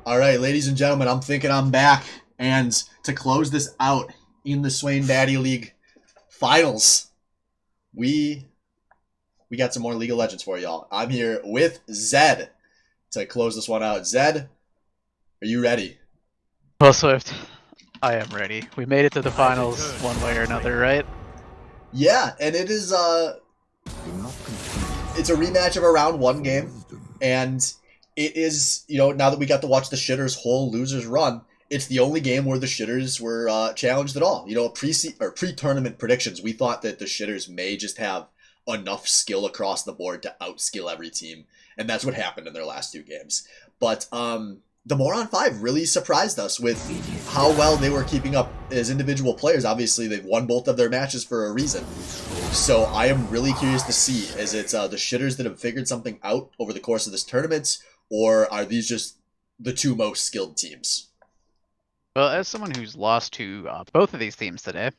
All right, ladies and gentlemen, I'm thinking I'm back. And to close this out in the Swain Batty League finals, we we got some more League of Legends for y'all. I'm here with Zed to close this one out. Zed, are you ready? Well, Swift, I am ready. We made it to the finals one way or another, right? Yeah, and it's a rematch of a round one game, and it is, now that we got to watch the Shitters' whole losers run, it's the only game where the Shitters were challenged at all. Pre-tournament predictions, we thought that the Shitters may just have enough skill across the board to outskill every team, and that's what happened in their last two games. But the Moron 5 really surprised us with how well they were keeping up as individual players. Obviously, they've won both of their matches for a reason. So I am really curious to see, is it the Shitters that have figured something out over the course of this tournament, or are these just the two most skilled teams? Well, as someone who's lost to both of these teams today, let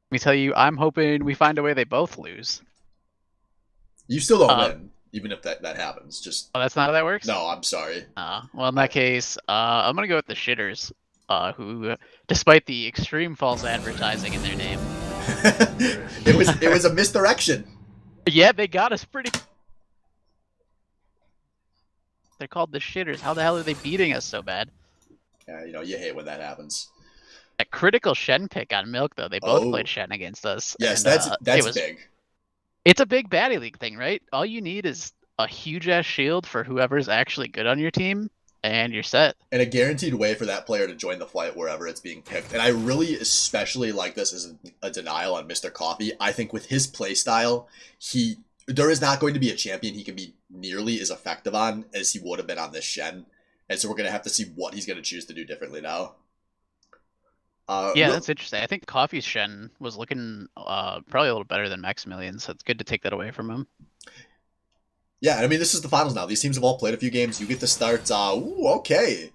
me tell you, I'm hoping we find a way they both lose. You still don't Uh, win, even if that happens. Just oh, that's not how that works? no, I'm sorry. Well, in I, that case, I'm gonna go with the Shitters, who, despite the extreme false advertising in their name, it was a misdirection. yeah, they got us pretty. They're called the Shitters. How the hell are they beating us so bad? Yeah, you hate when that happens. A critical Shen pick on Milk, though. They both played Oh, Shen against us, yes, and that's big. it's a big baddie league thing, right? All you need is a huge ass shield for whoever's actually good on your team, and you're set. And a guaranteed way for that player to join the fight wherever it's being picked. And I really especially like this as a denial on Mr. Coffee. I think with his play style, there is not going to be a champion he can be nearly as effective on as he would have been on this Shen. And so we're going to have to see what he's going to choose to do differently now. Yeah, Real, that's interesting. I think Coffee's Shen was looking probably a little better than Maximilian, so it's good to take that away from him. yeah, I mean, this is the finals now. These teams have all played a few games. You get to start. Okay.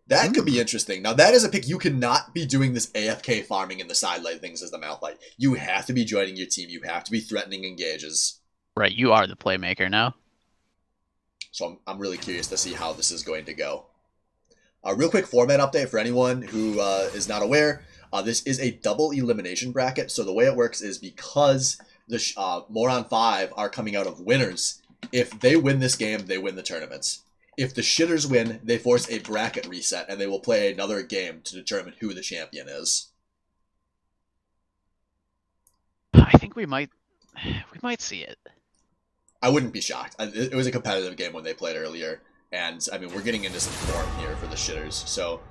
That could be interesting. Now, that is a pick. You cannot be doing this AFK farming in the side lane things as the Malphite. You have to be joining your team. You have to be threatening engages. Right, you are the playmaker now. So I'm really curious to see how this is going to go. A real quick format update for anyone who is not aware. This is a double elimination bracket. So the way it works is because the Moron 5 are coming out of winners, if they win this game, they win the tournaments. If the Shitters win, they force a bracket reset, and they will play another game to determine who the champion is. I think we might see it. I wouldn't be shocked. It was a competitive game when they played earlier, and I mean, we're getting into some form here for the Shitters. So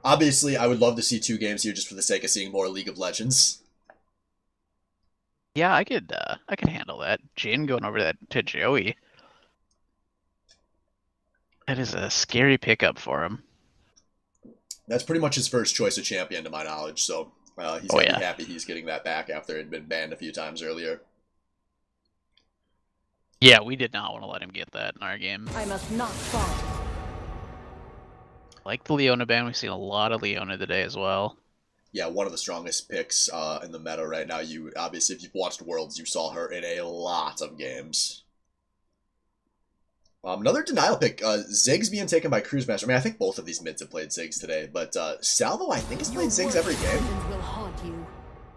obviously, I would love to see two games here just for the sake of seeing more League of Legends. Yeah, I could handle that. Jin going over that to Joey. That is a scary pickup for him. That's pretty much his first choice of champion, to my knowledge. So he's Oh got to be yeah. happy he's getting that back after it had been banned a few times earlier. Yeah, we did not want to let him get that in our game. I must not fall. Like the Leona ban, we've seen a lot of Leona today as well. Yeah, one of the strongest picks in the meta right now. You obviously, if you've watched Worlds, you saw her in a lot of games. Another denial pick, Ziggs being taken by Cruise Master. I mean, I think both of these mids have played Ziggs today, but Salvo, I think, has played Ziggs every game. Will haunt you.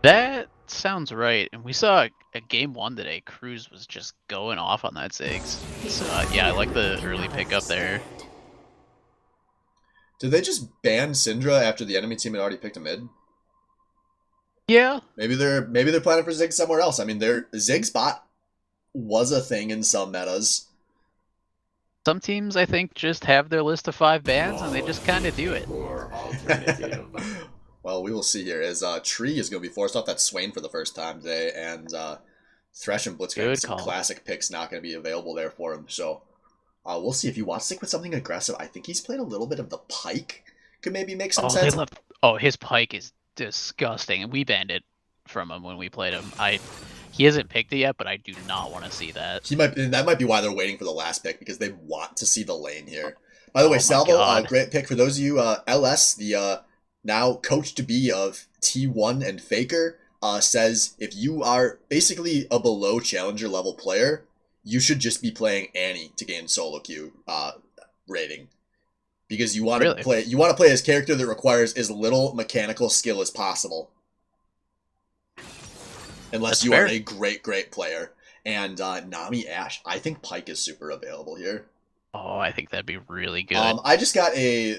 That sounds right. And we saw a game one today. Cruz was just going off on that Ziggs. So yeah, I like the early pick up there. Did they just ban Syndra after the enemy team had already picked a mid? Yeah. Maybe they're planning for Ziggs somewhere else. I mean, their Ziggs bot was a thing in some metas. Some teams, I think, just have their list of 5 bans and they just kind of do it. Well, we will see here as Tree is going to be forced off that Swain for the first time today, and Thresh and Blitz going to some classic picks not going to be available there for him. So we'll see if he wants to stick with something aggressive. I think he's played a little bit of the Pike. Could maybe make some sense. His Pike is disgusting, and we banned it from him when we played him. He hasn't picked it yet, but I do not want to see that. That might be why they're waiting for the last pick, because they want to see the lane here. By the way, Salvo, great pick for those of you. LS, the now coach to be of T1 and Faker, says if you are basically a below challenger level player, you should just be playing Annie to gain solo queue rating. because you want to Really? play his character that requires as little mechanical skill as possible. Unless That's you are fair. a great player. And Nami Ash, I think Pike is super available here. Oh, I think that'd be really good. I just got a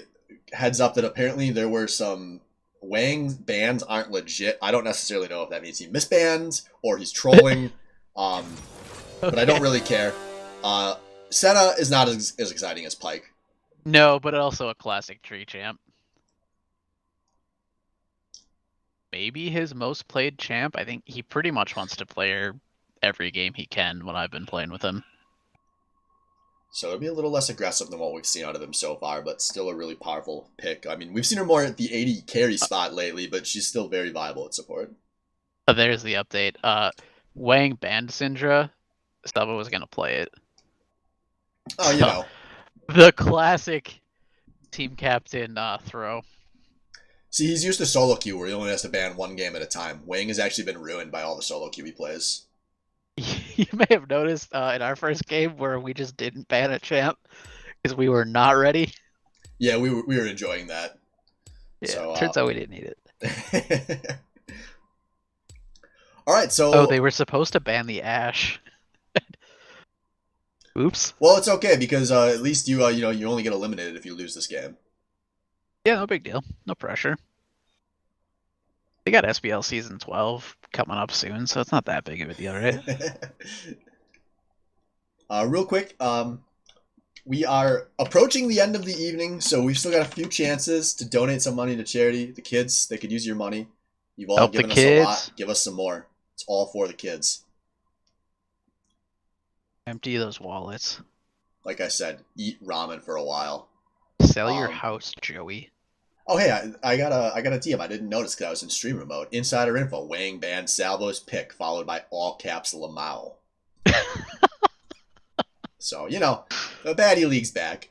heads up that apparently there were some Wang bans aren't legit. I don't necessarily know if that means he misbans or he's trolling, but I don't Okay. really care. Senna is not as exciting as Pike. No, but also a classic tree champ. Maybe his most played champ. I think he pretty much wants to play every game he can when I've been playing with him. So it'll be a little less aggressive than what we've seen out of him so far, but still a really powerful pick. I mean, we've seen her more at the 80 carry spot lately, but she's still very viable at support. There's the update. Wang banned Syndra. Stubba was gonna play it. Oh, you So know. the classic team captain throw. See, he's used to solo queue where he only has to ban one game at a time. Wang has actually been ruined by all the solo queue he plays. You may have noticed in our first game where we just didn't ban a champ because we were not ready. Yeah, we were enjoying that. Yeah, So, turns out we didn't need it. All right, Oh, so they were supposed to ban the Ash. Oops. well, it's okay because at least you you only get eliminated if you lose this game. Yeah, no big deal. No pressure. They got SBL Season 12 coming up soon, so it's not that big of a deal, right? Real quick, we are approaching the end of the evening, so we've still got a few chances to donate some money to charity. The kids, they could use your money. You've all Help the given us a lot. kids. Give us some more. It's all for the kids. Empty those wallets. Like I said, eat ramen for a while. Sell your house, Joey. Oh hey, I got a DM I didn't notice because I was in streamer mode. Insider info: Wang banned Salvo's pick, followed by all caps Lamau. So you know, the baddie league's back.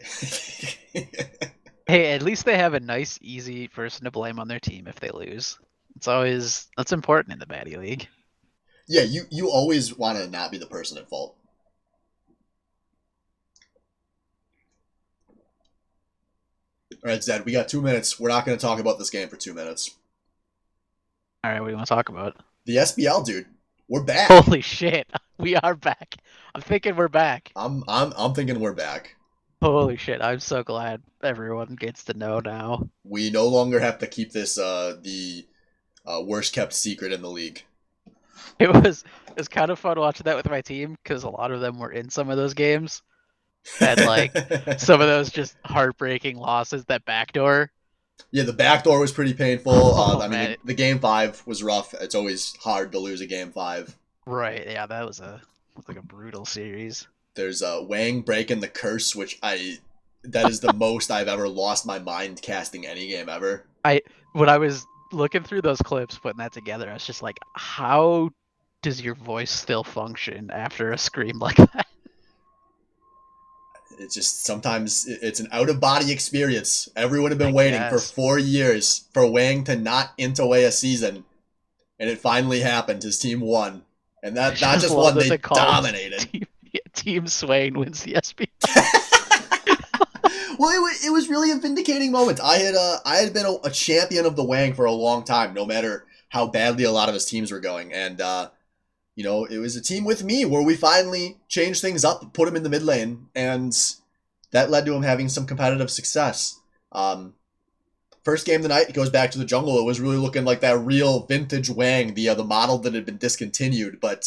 Hey, at least they have a nice, easy person to blame on their team if they lose. That's important in the baddie league. Yeah, you always want to not be the person at fault. All right, Zed, we got 2 minutes. We're not going to talk about this game for 2 minutes. All right, what do you want to talk about? The SBL, dude, we're back. Holy shit, we are back. I'm thinking we're back. I'm thinking we're back. Holy shit, I'm so glad everyone gets to know now. We no longer have to keep this the worst kept secret in the league. It was kind of fun watching that with my team because a lot of them were in some of those games. And like some of those just heartbreaking losses that backdoor. Yeah, the backdoor was pretty painful. Oh, I mean, man. the game 5 was rough. It's always hard to lose a game 5. Right, yeah, that was like a brutal series. There's Wang breaking the curse, which that is the most I've ever lost my mind casting any game ever. When I was looking through those clips, putting that together, I was just like, how does your voice still function after a scream like that? It's just sometimes it's an out of body experience. Everyone had been I waiting for guess. 4 years for Wang to not int away a season, and it finally happened. His team won, and that not just love won, that they call dominated. Team Swain wins the SB. Well, it was really a vindicating moment. I had been a champion of the Wang for a long time, no matter how badly a lot of his teams were going, and you know, it was a team with me where we finally changed things up, put him in the mid lane, and that led to him having some competitive success. First game of the night, he goes back to the jungle. It was really looking like that real vintage Wang, the model that had been discontinued. But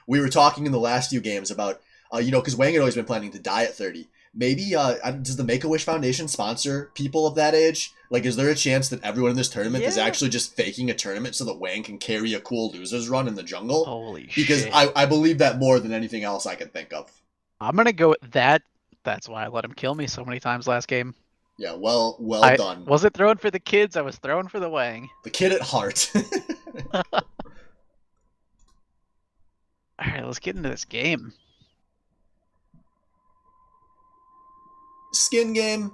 we were talking in the last few games about, you know, because Wang had always been planning to die at 30. Maybe, does the Make-A-Wish Foundation sponsor people of that age? Like, is there a chance that everyone in this tournament is actually just faking a tournament so that Wang can carry a cool losers run in the jungle? Holy because shit. I believe that more than anything else I can think of. I'm going to go with that. That's why I let him kill me so many times last game. Yeah, well I done. wasn't throwing for the kids, I was throwing for the Wang. The kid at heart. Alright, let's get into this game. Skin game,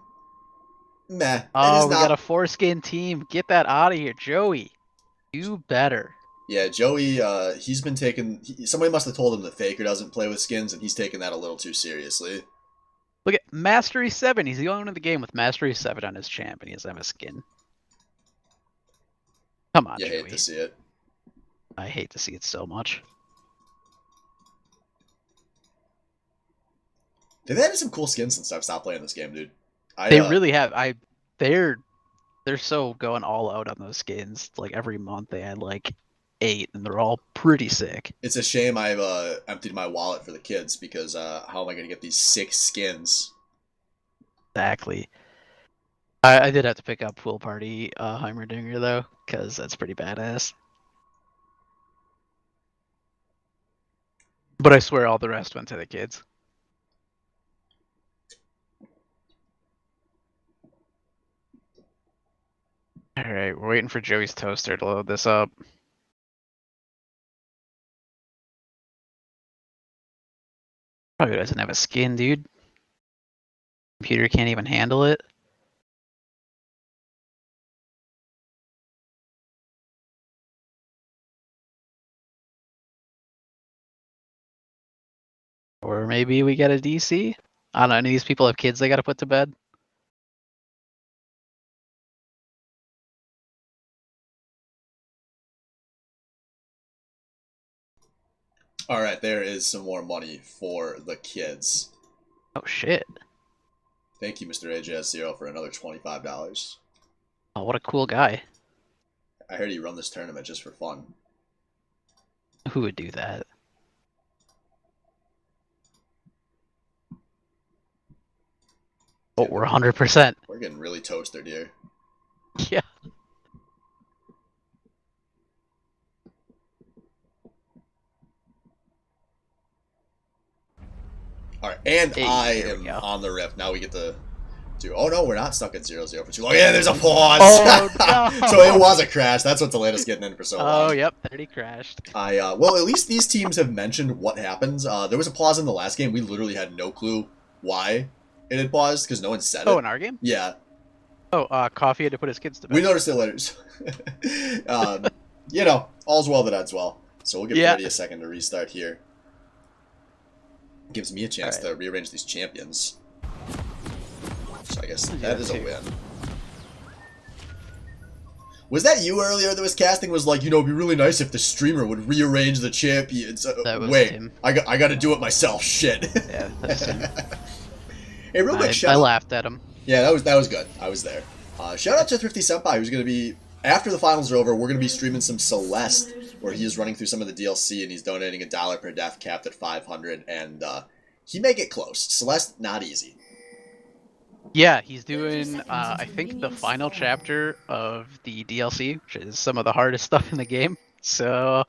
meh. Oh, we got a 4-skin team. Get that out of here, Joey. Do better. Yeah, Joey, he's been taking... somebody must have told him that Faker doesn't play with skins, and he's taken that a little too seriously. Look at Mastery 7. He's the only one in the game with Mastery 7 on his champ, and he doesn't have a skin. Come on, You Joey. hate to see it. I hate to see it so much. They've added some cool skins since I've stopped playing this game, dude. They really have. They're so going all out on those skins. Like every month they add like 8, and they're all pretty sick. It's a shame I've emptied my wallet for the kids because how am I going to get these 6 skins? Exactly. I did have to pick up Pool Party Heimerdinger though, because that's pretty badass. But I swear all the rest went to the kids. Alright, we're waiting for Joey's toaster to load this up. Probably doesn't have a skin, dude. Computer can't even handle it. Or maybe we get a DC? I don't know, any of these people have kids they gotta put to bed? All right, there is some more money for the kids. Oh shit. Thank you, Mr. AJS0, for another $25. Oh, what a cool guy. I heard you run this tournament just for fun. Who would do that? Oh, we're 100%. We're getting really toasted here. Yeah. All right, and Hey, I there we am go. on the rip. Now we get to do. Oh no, we're not stuck at 0-0 for too long. Yeah, there's a pause. Oh, no. So it was a crash. That's what delayed us getting in for so long. Oh, yep, 30 crashed. Well, at least these teams have mentioned what happens. There was a pause in the last game. We literally had no clue why it had paused because no one said it. Oh, in our game? Yeah. Oh, Coffee had to put his kids to bed. We noticed it later. You know, all's well that ends well. So we'll give Brady a second to restart here. Gives me a chance to rearrange these champions. So I guess that is a win. Was that you earlier that was casting? Was like, you know, it'd be really nice if the streamer would rearrange the champions. Wait, him. I got to do it myself. Shit. Yeah, that's him. Hey, real quick, shout out. I laughed at him. Yeah, that was good. I was there. Shout out to Thrifty Senpai, who's going to be, after the finals are over, we're going to be streaming some Celeste, where he is running through some of the DLC, and he's donating $1 per death, capped at 500, and he may get close. Celeste, not easy. Yeah, he's doing, I think, the final chapter of the DLC, which is some of the hardest stuff in the game. So,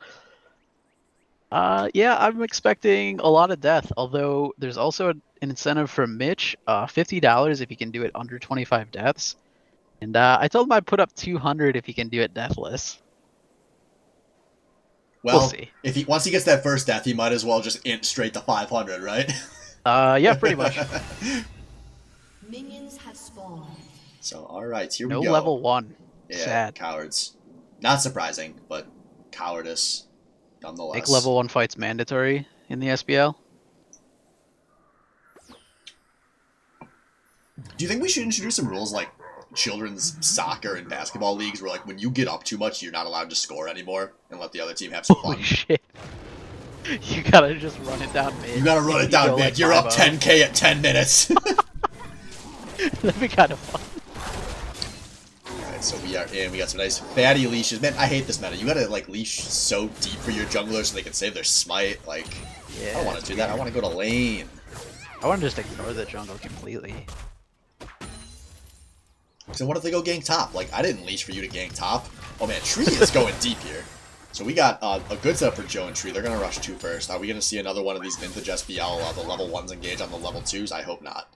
yeah, I'm expecting a lot of death, although there's also an incentive from Mitch, $50 if he can do it under 25 deaths. And I told him I'd put up 200 if he can do it deathless. Well, we'll see. If once he gets that first death, he might as well just int straight to 500, right? Yeah, pretty much. Minions have spawned. So, alright, here we No go. level 1. Yeah, Sad. cowards. Not surprising, but cowardice nonetheless. Make level 1 fights mandatory in the SBL. Do you think we should introduce some rules like children's soccer and basketball leagues where, like, when you get up too much, you're not allowed to score anymore and let the other team have some Holy fun? shit. You gotta just run it down mid. You gotta run it down mid. Like You're up 10k at 10 minutes. That'd be kind of fun. Alright, so we are in. We got some nice fatty leashes. Man, I hate this meta. You gotta, like, leash so deep for your junglers so they can save their smite. Like, Yeah, I don't want to do that. I want to go to lane. I want to just ignore the jungle completely. So what if they go gank top? Like, I didn't leash for you to gank top. Oh man, Tree is going deep here. So we got a good setup for Joe and Tree. They're going to rush 2 first. Are we going to see another one of these vintage SBL, the level 1s engage on the level 2s? I hope not.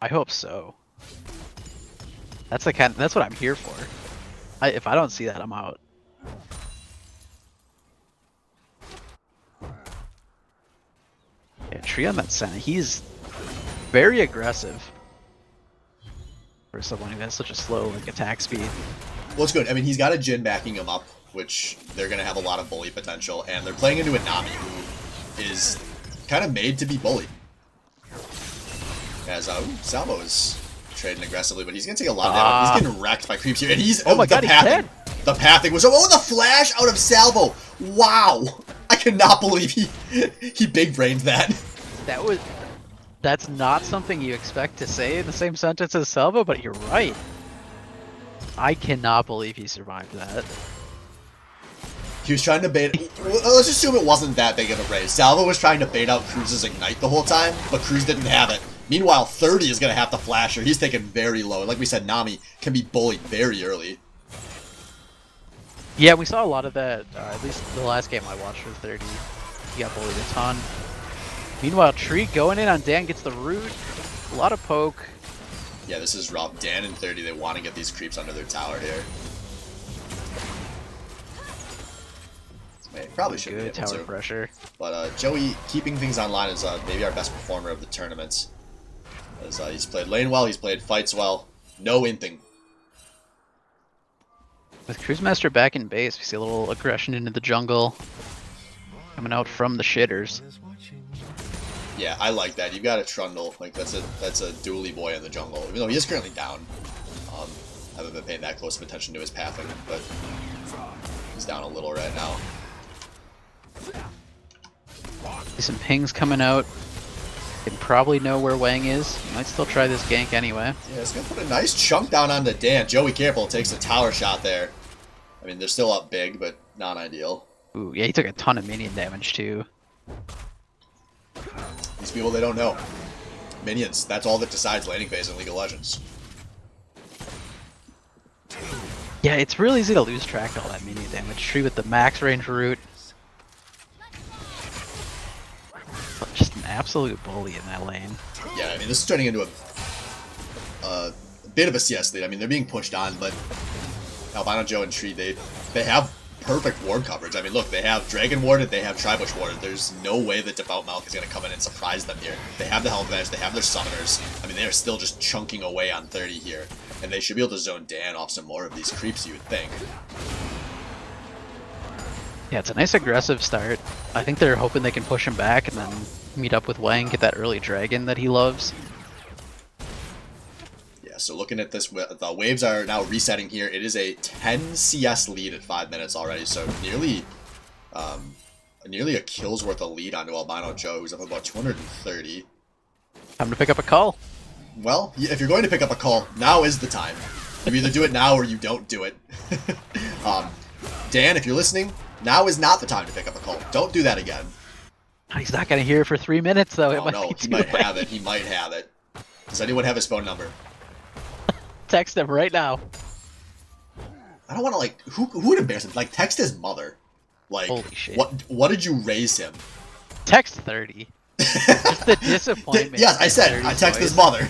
I hope so. That's what I'm here for. If I don't see that, I'm out. Yeah, Tree on that Senna, he's very aggressive for someone who has such a slow attack speed. Well, it's good. I mean, he's got a Jhin backing him up, which they're going to have a lot of bully potential, and they're playing into a Nami who is kind of made to be bullied. As Salvo is trading aggressively, but he's gonna take a lot of damage. He's getting wrecked by creeps here, and he's oh my god, he's dead. The pathing was the flash out of Salvo. Wow, I cannot believe he big brained that. That's not something you expect to say in the same sentence as Salvo, but you're right. I cannot believe he survived that. He was trying to bait. Let's assume it wasn't that big of a raise. Salvo was trying to bait out Cruz's Ignite the whole time, but Cruz didn't have it. Meanwhile, 30 is going to have to flash her. He's taken very low. And like we said, Nami can be bullied very early. Yeah, we saw a lot of that, at least the last game I watched for 30. He got bullied a ton. Meanwhile, Tree going in on Dan, gets the root. A lot of poke. Yeah, this is rough. Dan and 30, they want to get these creeps under their tower here. Probably should be able tower to. pressure. But Joey keeping things online is maybe our best performer of the tournament. As he's played lane well, he's played fights well. No inting. With Cruisemaster back in base, we see a little aggression into the jungle. Coming out from the shitters. Yeah, I like that. You've got a Trundle. Like that's a dually boy in the jungle. Even though he is currently down. I haven't been paying that close of attention to his pathing, but he's down a little right now. See some pings coming out. Can probably know where Wang is. Might still try this gank anyway. Yeah, it's gonna put a nice chunk down on the Dan. Joey careful, takes a tower shot there. I mean, they're still up big, but not ideal. Ooh, yeah, he took a ton of minion damage too. These people, they don't know. Minions, that's all that decides laning phase in League of Legends. Yeah, it's really easy to lose track of all that minion damage. Tree with the max range root. Just an absolute bully in that lane. Yeah, I mean, this is turning into a bit of a CS lead. I mean, they're being pushed on, but Albino Joe and Tree, they have perfect ward coverage. I mean, look, they have Dragon warded, they have Tribush warded. There's no way that Devout Milk is going to come in and surprise them here. They have the health advantage, they have their summoners. I mean, they are still just chunking away on 30 here. And they should be able to zone Dan off some more of these creeps, you would think. Yeah, it's a nice aggressive start. I think they're hoping they can push him back and then meet up with Wang, get that early dragon that he loves. Yeah, so looking at this, the waves are now resetting here. It is a 10 CS lead at 5 minutes already, so nearly a kill's worth of lead onto Albino Joe, who's up about 230. Time to pick up a call. Well, if you're going to pick up a call, now is the time. You either do it now or you don't do it. Dan, if you're listening, now is not the time to pick up a call. Don't do that again. He's not going to hear it for 3 minutes, though. Oh, no, he might have it. He might have it. Does anyone have his phone number? Text him right now. I don't want to, like, who would embarrass him? Like, text his mother. Like, holy shit. What did you raise him? Text 30. Just the disappointment. Yes, I said, I text his mother.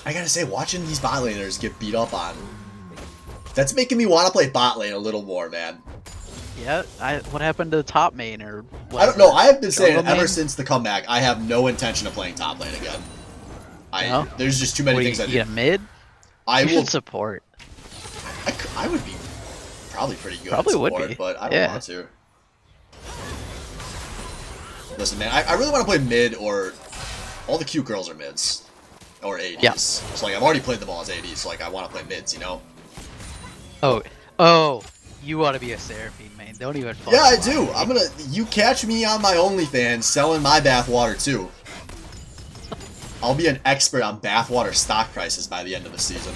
I gotta say, watching these bot laners get beat up on, that's making me want to play bot lane a little more, man. Yeah, what happened to the top main or whatever? I don't know. I have been saying main? ever since the comeback, I have no intention of playing top lane again. No? There's just too many things I do. You get a mid? You should support. I would be probably pretty good probably at support, would be. But I don't want to. Listen, man, I really want to play mid, or all the cute girls are mids. Or ADs. Yeah. So, like, I've already played them all as ADs, so, like, I want to play mids, you know? Oh, you want to be a Seraphine main. Don't even Yeah, I do. You catch me on my OnlyFans selling my bathwater, too. I'll be an expert on bathwater stock prices by the end of the season.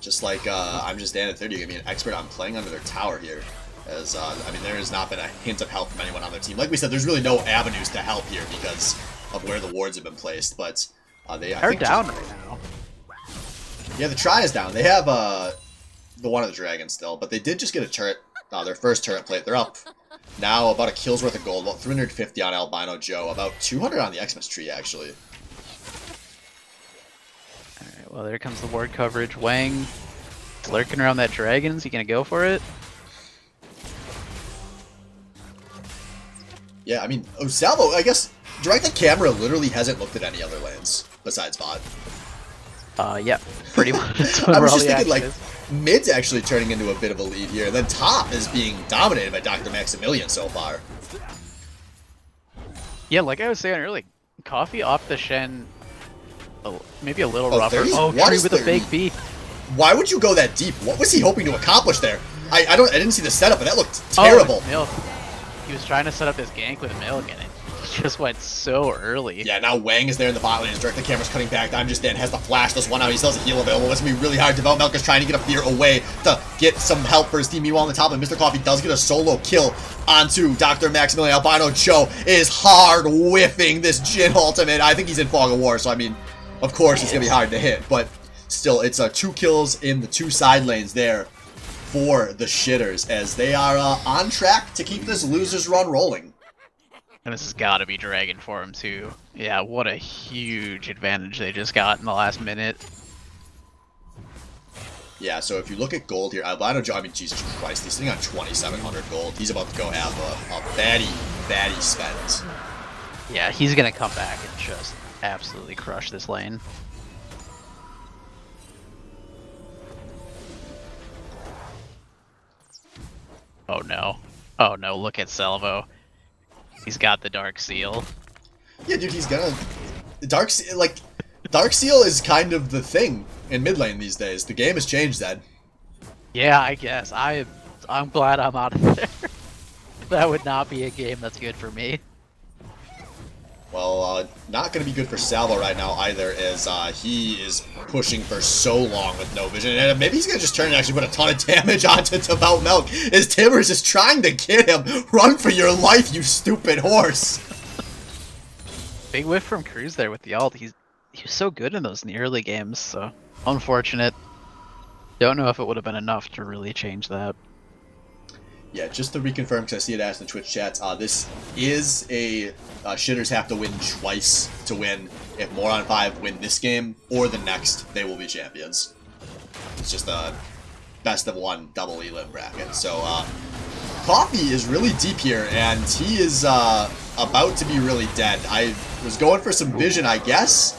Just like, I'm just Dan at 30, you're going to be an expert on playing under their tower here. As, I mean, there has not been a hint of help from anyone on their team. Like we said, there's really no avenues to help here because of where the wards have been placed, but they're down right now. Yeah, the Try is down. They have the one of the dragons still, but they did just get a turret, their first turret plate. They're up now about a kill's worth of gold, about 350 on Albino Joe, about 200 on the Xmas tree, actually. Alright, well, there comes the ward coverage. Wang lurking around that dragon. Is he going to go for it? Yeah, I mean, Salvo, I guess, Direct the Camera literally hasn't looked at any other lanes besides bot. Yeah, pretty much. That's I where was all just the thinking, action like, is. mid's actually turning into a bit of a lead here. Then top is being dominated by Dr. Maximilian so far. Yeah, like I was saying earlier, coffee off the Shen, maybe a little Oh, rougher. 30? Oh, What tree is with a 30? fake B. Why would you go that deep? What was he hoping to accomplish there? I didn't see the setup, but that looked Oh, terrible. with milk. He was trying to set up his gank with milk, and it just went so early. Yeah, now Wang is there in the bot lane. His direct camera's cutting back. I'm just Dan has the flash. This one out. He still has a heal available. It's going to be really hard. Devout Milk is trying to get a fear away to get some help for his team. Meanwhile, on the top, and Mr. Coffee does get a solo kill onto Dr. Maximilian. Albino Joe is hard whiffing this Jin ultimate. I think he's in Fog of War, so I mean, of course it's going to be hard to hit. But still, it's 2 kills in the 2 side lanes there for the Shitters as they are on track to keep this losers run rolling. And this has got to be Dragon for him, too. Yeah, what a huge advantage they just got in the last minute. Yeah, so if you look at gold here, Albino Joe, I mean, Jesus Christ, he's sitting on 2,700 gold. He's about to go have a baddie spend. Yeah, he's going to come back and just absolutely crush this lane. Oh no. Oh no, look at Salvo. He's got the Dark Seal. Yeah, dude, he's gonna... Dark Seal is kind of the thing in mid lane these days. The game has changed, Ed. Yeah, I guess. I'm glad I'm out of there. That would not be a game that's good for me. Well, not going to be good for Salvo right now either, as he is pushing for so long with no vision. And maybe he's going to just turn and actually put a ton of damage onto Devout Milk, as Timber's just trying to get him. Run for your life, you stupid horse! Big whiff from Cruz there with the ult. He was so good in those in the early games, so unfortunate. Don't know if it would have been enough to really change that. Yeah, just to reconfirm, because I see it asked in the Twitch chats, this is a Shitters have to win twice to win. If Moron 5 win this game or the next, they will be champions. It's just a best of 1 double elim bracket. So Coffee is really deep here, and he is about to be really dead. I was going for some vision, I guess,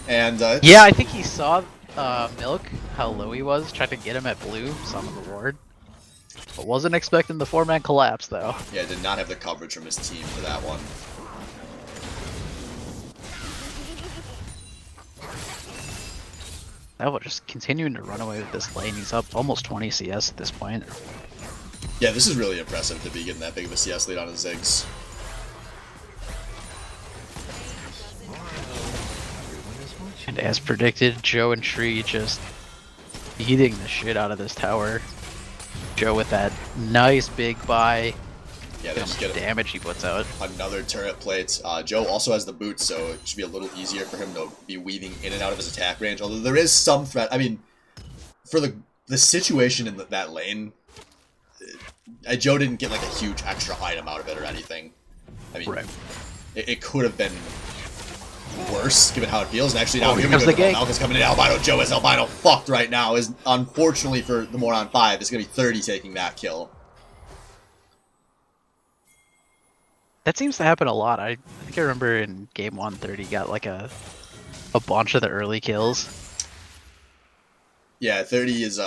and yeah, I think he saw Milk, how low he was, tried to get him at blue, saw him the ward. But wasn't expecting the 4-man collapse, though. Yeah, did not have the coverage from his team for that one. Elvo just continuing to run away with this lane. He's up almost 20 CS at this point. Yeah, this is really impressive to be getting that big of a CS lead on his Ziggs. And as predicted, Joe and Tree just beating the shit out of this tower. Joe with that nice big buy. Yeah, How much damage he puts out. Another turret plate. Joe also has the boots, so it should be a little easier for him to be weaving in and out of his attack range. Although there is some threat. I mean, for the situation in that lane, Joe didn't get like a huge extra item out of it or anything. I mean, right. it could have been worse given how it feels. And actually now here we comes go. the gank. Malcolm's coming in. Albino Joe is albino fucked right now. Is unfortunately for the Moron 5, it's gonna be 30 taking that kill. That seems to happen a lot. I think I remember in game 1, 30 got like a bunch of the early kills. Yeah, 30 is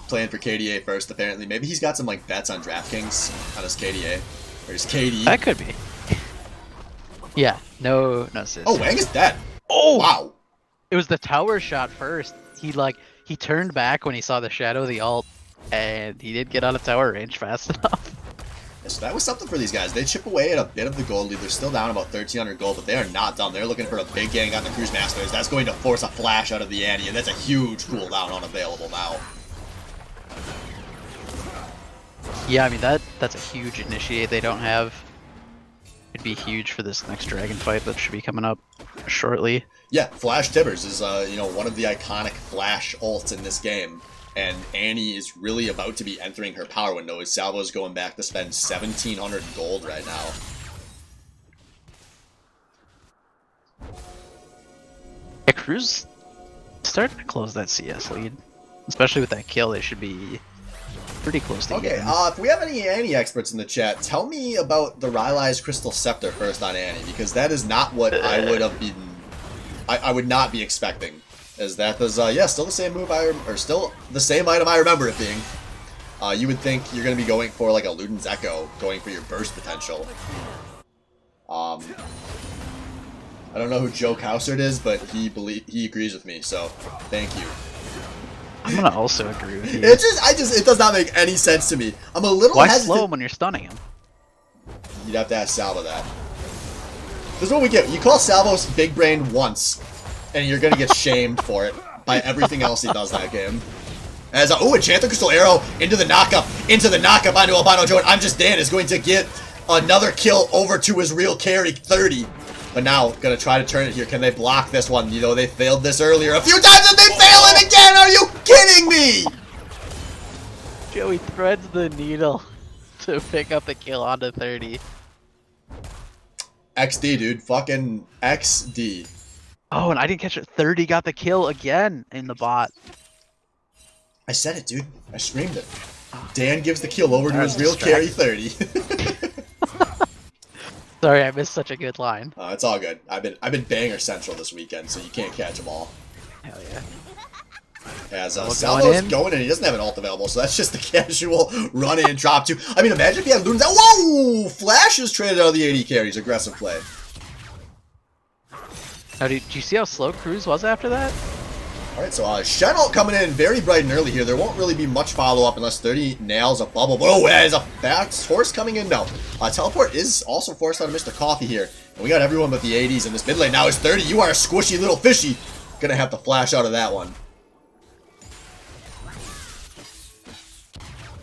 playing for KDA first apparently. Maybe he's got some like bets on DraftKings on his KDA. Or his KD. That could be. Yeah, no assist. Oh, Wang is dead. Oh! Wow. It was the tower shot first. He turned back when he saw the shadow of the ult, and he did get out of tower range fast enough. Yeah, so that was something for these guys. They chip away at a bit of the gold lead. They're still down about 1,300 gold, but they are not done. They're looking for a big gang on the Cruise Masters. That's going to force a flash out of the Annie, and that's a huge cooldown unavailable now. Yeah, I mean that's a huge initiate they don't have. It'd be huge for this next dragon fight that should be coming up shortly. Yeah, Flash Tibbers is one of the iconic Flash ults in this game. And Annie is really about to be entering her power window as Salvo's going back to spend 1,700 gold right now. Yeah, Cruz starting to close that CS lead. Especially with that kill, they should be pretty close to Okay, even. if we have any Annie experts in the chat, tell me about the Rylai's Crystal Scepter first on Annie, because that is not what I would have been... I would not be expecting As that was, yeah, still the same move or still the same item I remember it being. You would think you're going to be going for like a Luden's Echo, going for your burst potential. I don't know who Joe Cousert is, but he agrees with me, so thank you. I'm gonna also agree with you. It does not make any sense to me. I'm a little Why hesitant. slow him when you're stunning him? You'd have to ask Salvo that. This is what we get. You call Salvo's big brain once, and you're gonna get shamed for it by everything else he does that game. As Enchanted Crystal Arrow into the knockup onto Albino Joe, and I'm Just Dan is going to get another kill over to his real carry, 30. But now, gonna try to turn it here. Can they block this one? You know, they failed this earlier a few times, and they fail it again! Are you kidding me? Joey threads the needle to pick up the kill onto 30. XD, dude. Fucking XD. Oh, and I didn't catch it. 30 got the kill again in the bot. I said it, dude. I screamed it. Dan gives the kill over to his real carry, 30. Sorry, I missed such a good line. It's all good. I've been banger central this weekend, so you can't catch them all. Hell yeah. As Salvo's going in, he doesn't have an ult available, so that's just the casual run in, drop two. I mean, imagine if he had Luden's. Whoa! Flash is traded out of the AD carries. Aggressive play. Now, did you see how slow Cruz was after that? Alright, so Chenault coming in very bright and early here. There won't really be much follow-up unless 30 nails a bubble. Whoa, there's a fast horse coming in now. Teleport is also forced out of Mr. Coffee here. And we got everyone but the ADs in this mid lane. Now it's 30. You are a squishy little fishy. Gonna have to flash out of that one.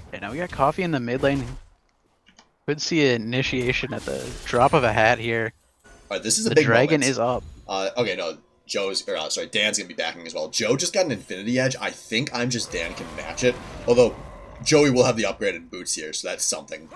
Okay, now we got Coffee in the mid lane. Could see an initiation at the drop of a hat here. Alright, this is a the big dragon moment. Is up. Okay, no. Dan's gonna be backing as well. Joe just got an Infinity Edge. I think I'm Just Dan can match it. Although, Joey will have the upgraded boots here, so that's something.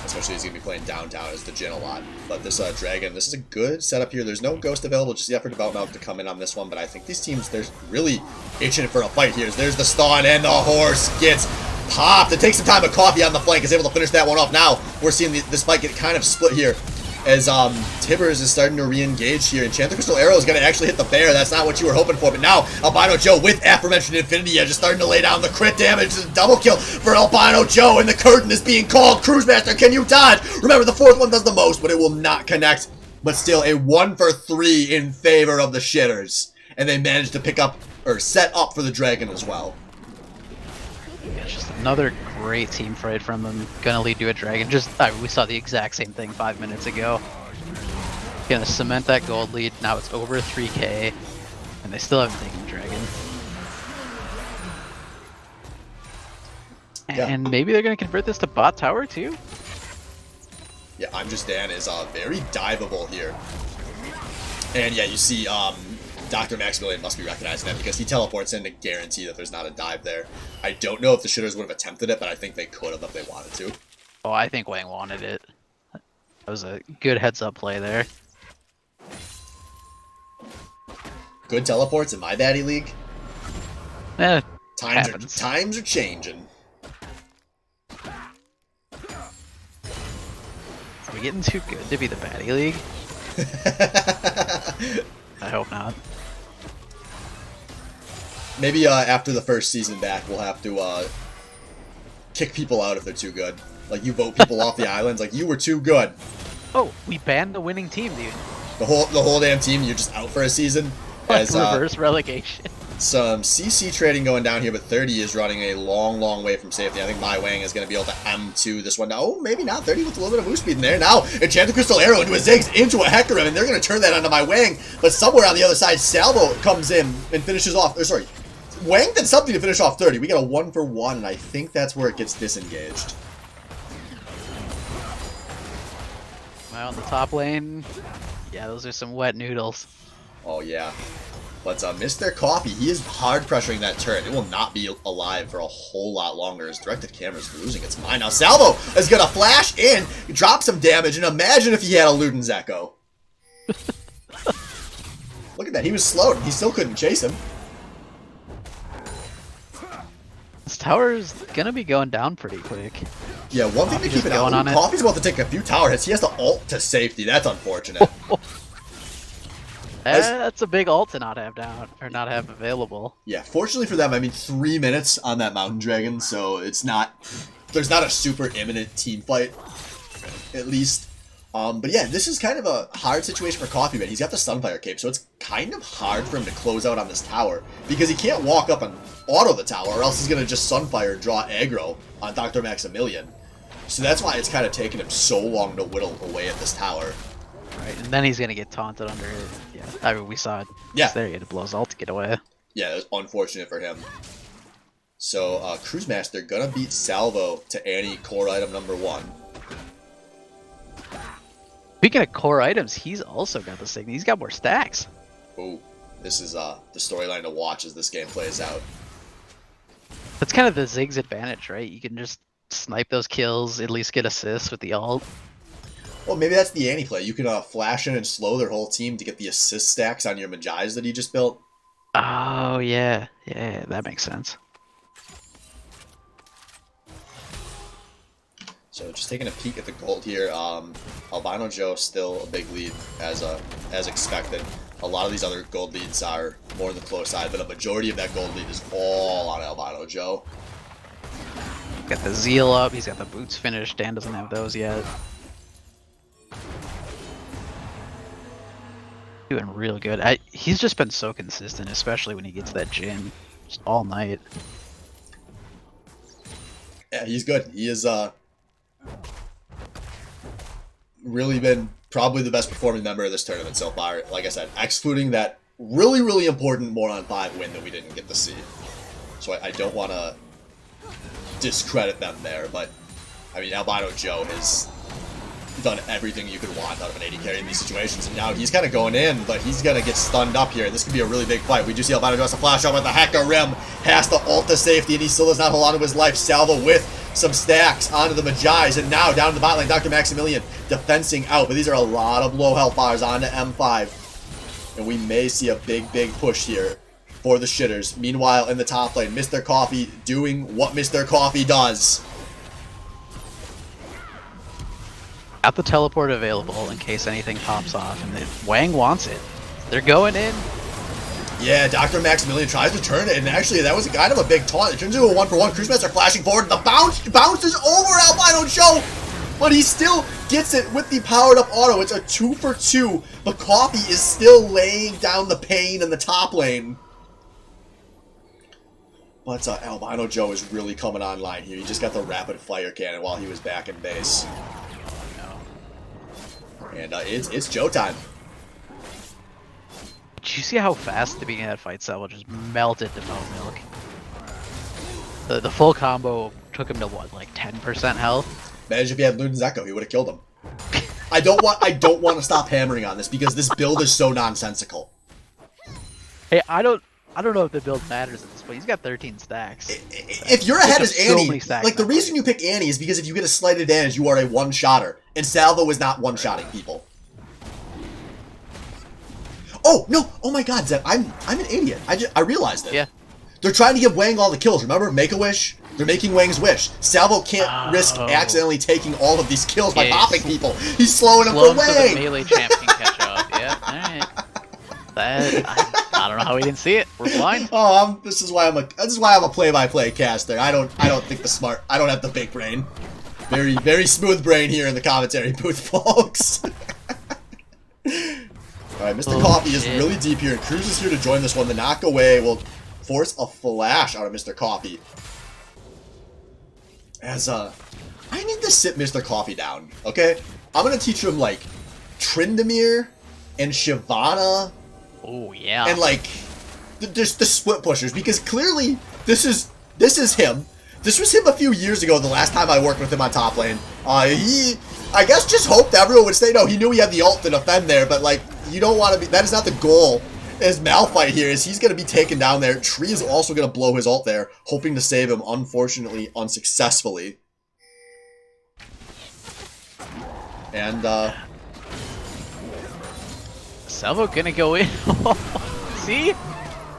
Especially as he's gonna be playing downtown as the Jin a lot. But this Dragon, this is a good setup here. There's no Ghost available, just yet for Development to come in on this one. But I think these teams, they're really itching for a fight here. There's the stun, and the horse gets popped. It takes some time, but Coffee on the flank is able to finish that one off. Now, we're seeing this fight get kind of split here. As Tibbers is starting to re-engage here. Enchanted Crystal Arrow is going to actually hit the bear. That's not what you were hoping for. But now, Albino Joe with aforementioned Infinity Edge is starting to lay down the crit damage. It's a double kill for Albino Joe. And the curtain is being called. Cruisemaster, can you dodge? Remember, the fourth one does the most, but it will not connect. But still, a 1 for 3 in favor of the shitters. And they managed to pick up, or set up for the dragon as well. Yeah, just another great team fight from them. Gonna lead to a dragon. We saw the exact same thing 5 minutes ago. Gonna cement that gold lead. Now it's over 3k, and they still haven't taken the dragon. Yeah. And maybe they're gonna convert this to bot tower too. Yeah, I'm Just Dan is very diveable here. And yeah, you see Dr. Maximilian must be recognizing that because he teleports in to guarantee that there's not a dive there. I don't know if the shitters would have attempted it, but I think they could have if they wanted to. Oh, I think Wang wanted it. That was a good heads-up play there. Good teleports in my baddie league. Times are changing. Are we getting too good to be the baddie league? I hope not. Maybe after the first season back, we'll have to kick people out if they're too good. Like, you vote people off the islands, like, you were too good. Oh, we banned the winning team, dude. The whole damn team, you're just out for a season. As reverse relegation. Some CC trading going down here, but 30 is running a long way from safety. I think My Wang is going to be able to M2 this one. Oh, maybe not. 30 with a little bit of boost speed in there. Now, Enchanted Crystal Arrow into a Ziggs, into a Hecarim, and they're going to turn that onto My Wang. But somewhere on the other side, Salvo comes in and finishes off. Or sorry, Wang did something to finish off 30. We got a 1 for 1, and I think that's where it gets disengaged. Well, in the top lane, yeah, those are some wet noodles. Oh, yeah. But Mr. Coffee, he is hard pressuring that turret. It will not be alive for a whole lot longer. His directed camera is losing its mind. Now Salvo is going to flash in, drop some damage, and imagine if he had a Luden's Echo. Look at that. He was slowed. He still couldn't chase him. This tower is going to be going down pretty quick. Yeah, one thing to keep an eye on. Coffee's about to take a few tower hits. He has to ult to safety. That's unfortunate. That's a big ult to not have down or not have available. Yeah, fortunately for them, I mean 3 minutes on that Mountain Dragon, so it's not there's not a super imminent team fight, at least. But yeah, this is kind of a hard situation for Coffee Man. He's got the Sunfire Cape, so it's kind of hard for him to close out on this tower because he can't walk up and auto the tower, or else he's gonna just Sunfire and draw aggro on Dr. Maximilian. So that's why it's kind of taken him so long to whittle away at this tower. Right, and then he's gonna get taunted under it. Yeah, I mean, we saw it. Yeah. There, he had to blow his ult to get away. Yeah, it was unfortunate for him. So, Cruise Master gonna beat Salvo to Annie core item number 1. Speaking of core items, he's also got this thing. He's got more stacks. Ooh, this is the storyline to watch as this game plays out. That's kind of the Ziggs advantage, right? You can just snipe those kills, at least get assists with the ult. Well, maybe that's the Annie play. You can flash in and slow their whole team to get the assist stacks on your Majais that he just built. Oh, yeah. Yeah, that makes sense. So just taking a peek at the gold here, Albino Joe still a big lead as expected. A lot of these other gold leads are more on the close side, but a majority of that gold lead is all on Albino Joe. Got the Zeal up, he's got the boots finished, Dan doesn't have those yet. Doing real good. He's just been so consistent, especially when he gets that Jhin just all night. Yeah, he's good. He is really been probably the best performing member of this tournament so far. Like I said, excluding that really, really important Moron 5 win that we didn't get to see. So I don't want to discredit them there, but I mean, Albino Joe has done everything you could want out of an AD carry in these situations, and now he's kind of going in, but he's going to get stunned up here. This could be a really big fight. We do see Albino Joe has to flash over the Hector Rim, has to ult to safety, and he still does not hold on to his life. Salvo with some stacks onto the Majais, and now down to the bot lane, Dr. Maximilian defensing out, but these are a lot of low health bars onto M5, and we may see a big, big push here for the shitters. Meanwhile, in the top lane, Mr. Coffee doing what Mr. Coffee does. Got the teleport available in case anything pops off, and then Wang wants it. They're going in. Yeah, Dr. Maximilian tries to turn it, and actually that was kind of a big taunt. It turns into a 1-for-1. Cruise Master flashing forward. The bounces over Albino Joe, but he still gets it with the powered up auto. It's a 2-for-2, but Coffee is still laying down the pain in the top lane. But Albino Joe is really coming online here. He just got the rapid fire cannon while he was back in base. And it's Joe time. Did you see how fast the beginning of that fight Salvo just melted the Bone Milk? The full combo took him to what, like 10% health? Imagine if he had Luden's Echo, he would have killed him. I don't want to stop hammering on this because this build is so nonsensical. Hey, I don't know if the build matters at this point. He's got 13 stacks. If you're ahead as Annie, so like the reason you pick Annie is because if you get a slight advantage, you are a one-shotter, and Salvo is not one-shotting people. Oh no! Oh my God, Zeb, I'm an idiot. I realized it. Yeah. They're trying to give Wang all the kills. Remember, make a wish. They're making Wang's wish. Salvo can't risk accidentally taking all of these kills by popping people. He's slowing them for Wang. So the melee champ can catch up. Yeah. All right. I don't know how we didn't see it. We're blind. Oh, this is why I'm a play-by-play caster. I don't think I don't have the big brain. Very, very smooth brain here in the commentary booth, folks. Alright, Mr. Coffee is really deep here, and Cruz is here to join this one. The knock away will force a flash out of Mr. Coffee. As I need to sit Mr. Coffee down, okay? I'm gonna teach him like Tryndamere and Shyvana. Oh yeah. And like just the split pushers, because clearly this is him. This was him a few years ago, the last time I worked with him on top lane. He, I guess, just hoped everyone would say no. He knew he had the ult to defend there, but like, you don't want to be, that is not the goal. As Malphite here is, he's going to be taken down there. Tree is also going to blow his ult there, hoping to save him, unfortunately, unsuccessfully. And, Salvo gonna go in. See?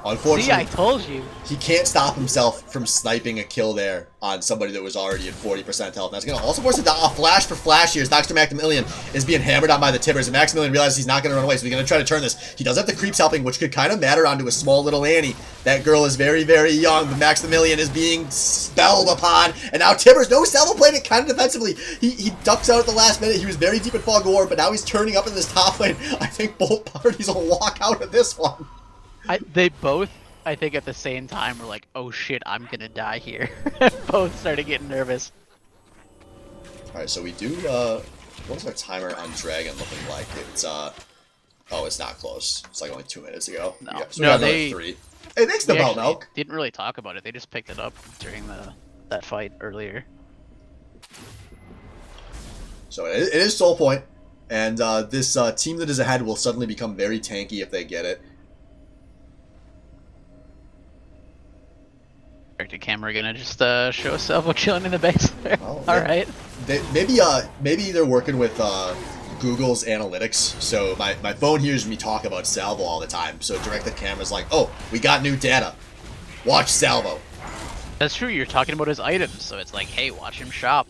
Unfortunately, See, I told you. he can't stop himself from sniping a kill there on somebody that was already at 40% health. That's going to also force a flash for Flash here as Dr. Maximilian is being hammered on by the Tibbers, and Maximilian realizes he's not going to run away, so he's going to try to turn this. He does have the creeps helping, which could kind of matter onto a small little Annie. That girl is very, very young, but Maximilian is being spelled upon, and now Tibbers, no salvo, playing it kind of defensively. He ducks out at the last minute. He was very deep in Fog of War, but now he's turning up in this top lane. I think both parties will walk out of this one. They both, I think, at the same time were like, "Oh shit, I'm gonna die here." Both started getting nervous. All right, so we do. What's our timer on Dragon looking like? It's oh, it's not close. It's like only 2 minutes ago. No, Yeah, so no, we got 3. Hey, thanks to Milk. Didn't really talk about it. They just picked it up during that fight earlier. So it is Soul Point, and this team that is ahead will suddenly become very tanky if they get it. Directed camera gonna just show us Salvo chilling in the base there. Oh, All right. Maybe they're working with Google's analytics. So my phone hears me talk about Salvo all the time. So directed camera's like, oh, we got new data. Watch Salvo. That's true. You're talking about his items, so it's like, hey, watch him shop.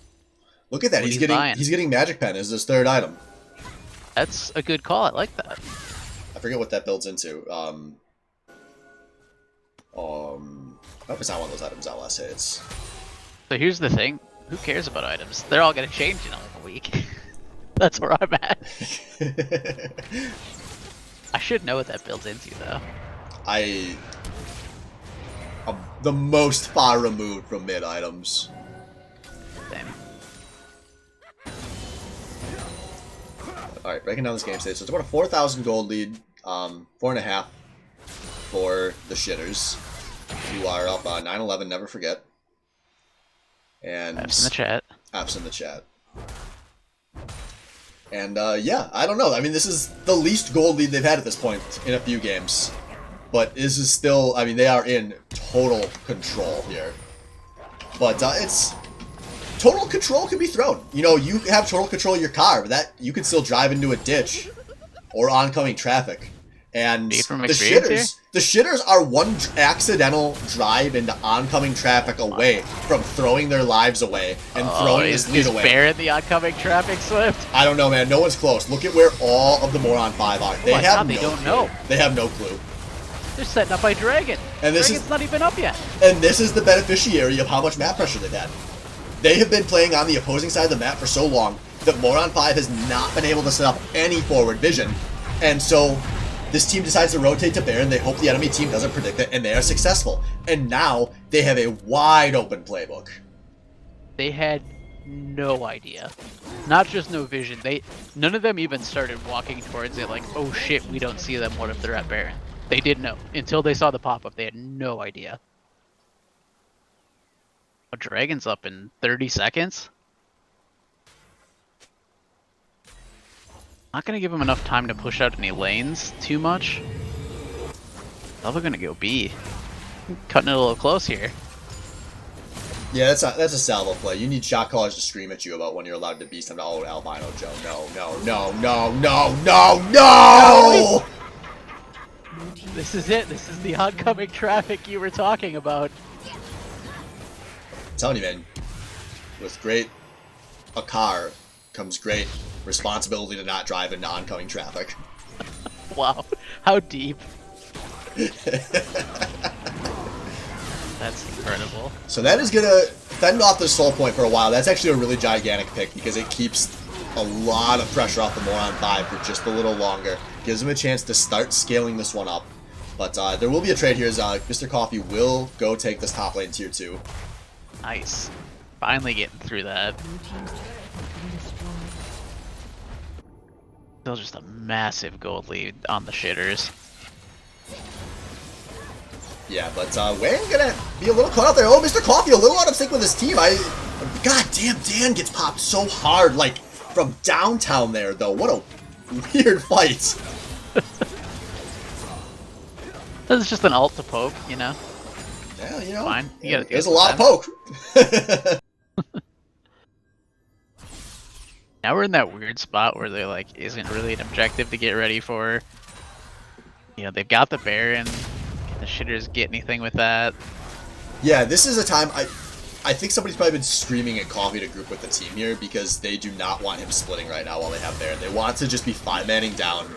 Look at that. He's getting Magic Pen as his 3rd item. That's a good call. I like that. I forget what that builds into. I hope it's not one of those items that last hits. So here's the thing. Who cares about items? They're all going to change in like a week. That's where I'm at. I should know what that builds into, though. I'm the most far removed from mid items. Same. Alright, breaking down this game state. So it's about a 4,000 gold lead. 4.5 for the shitters, who are up 9-11, never forget. And Apps in the chat. Apps in the chat. And yeah, I don't know. I mean, this is the least gold lead they've had at this point in a few games. But this is still, I mean, they are in total control here. But it's total control can be thrown. You know, you have total control of your car, but that you can still drive into a ditch or oncoming traffic. And the shitters are one accidental drive into oncoming traffic away from throwing their lives away and throwing this lead away. Is Bear in the oncoming traffic, Swift? I don't know, man. No one's close. Look at where all of the Moron 5 are. They don't know. They have no clue. They're setting up by Dragon. And Dragon's not even up yet. And this is the beneficiary of how much map pressure they've had. They have been playing on the opposing side of the map for so long that Moron 5 has not been able to set up any forward vision. And so this team decides to rotate to Bear, and they hope the enemy team doesn't predict it, and they are successful. And now they have a wide open playbook. They had no idea. Not just no vision. None of them even started walking towards it like, oh shit, we don't see them. What if they're at Bear? They didn't know. Until they saw the pop-up, they had no idea. A Dragon's up in 30 seconds? Not gonna give him enough time to push out any lanes too much. Probably gonna go B. Cutting it a little close here. Yeah, that's a salvo play. You need shot callers to scream at you about when you're allowed to beast them. Oh, Albino Joe. No! This is it. This is the oncoming traffic you were talking about. I'm telling you, man. With a car comes great responsibility to not drive into oncoming traffic. Wow, how deep. That's incredible. So that is going to fend off the Soul Point for a while. That's actually a really gigantic pick because it keeps a lot of pressure off the Moron 5 for just a little longer. Gives them a chance to start scaling this one up. But there will be a trade here as Mr. Coffee will go take this top lane tier 2. Nice. Finally getting through that. Still just a massive gold lead on the shitters. Yeah, but Wayne gonna be a little caught out there. Oh, Mr. Coffee, a little out of sync with his team. God damn, Dan gets popped so hard, like, from downtown there, though. What a weird fight. This is just an ult to poke, you know? Yeah, you know. Fine. There's a lot of poke. Now we're in that weird spot where there like isn't really an objective to get ready for. You know, they've got the Baron. Can the shitters get anything with that? Yeah, this is a time I think somebody's probably been screaming at Coffee to group with the team here because they do not want him splitting right now while they have Baron. They want to just be 5-manning down.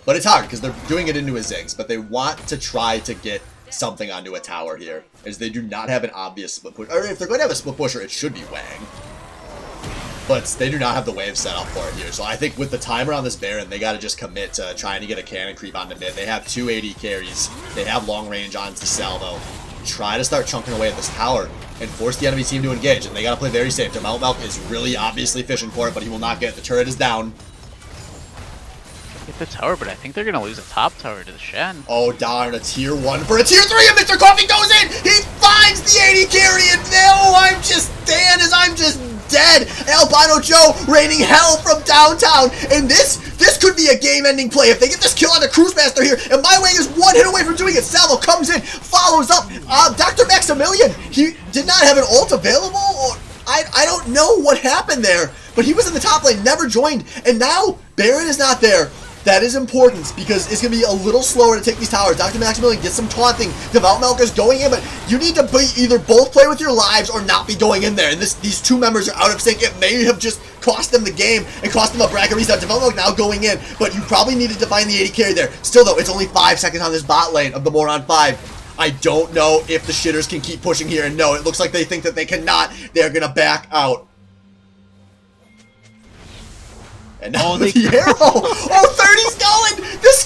But it's hard because they're doing it into his Ziggs. But they want to try to get something onto a tower here, as they do not have an obvious split push. Or if they're going to have a split pusher, it should be Wang. But they do not have the wave set up for it here. So I think with the timer on this Baron, they got to just commit to trying to get a cannon creep onto mid. They have 2 AD carries. They have long range onto Salvo. Try to start chunking away at this tower and force the enemy team to engage. And they got to play very safe. Milk is really obviously fishing for it, but he will not get it. The turret is down. Get the tower, but I think they're gonna lose a top tower to the Shen. Oh darn, a tier 1 for a tier 3, and Mr. Coffee goes in! He finds the 80 carry, and no, I'm just dead! Albino Joe raining hell from downtown, and this could be a game-ending play if they get this kill on the Cruise Master here, and My Way is 1 hit away from doing it. Salvo comes in, follows up. Dr. Maximilian, he did not have an ult available, or I don't know what happened there, but he was in the top lane, never joined, and now Baron is not there. That is important because it's going to be a little slower to take these towers. Dr. Maximilian gets some taunting. Milk is going in, but you need to be either both play with your lives or not be going in there. And these two members are out of sync. It may have just cost them the game and cost them a bracket reset. Milk now going in, but you probably needed to find the 80 carry there. Still, though, it's only 5 seconds on this bot lane of the Moron 5. I don't know if the shitters can keep pushing here. And no, it looks like they think that they cannot. They're going to back out. And now the arrow! Oh, 30's going! This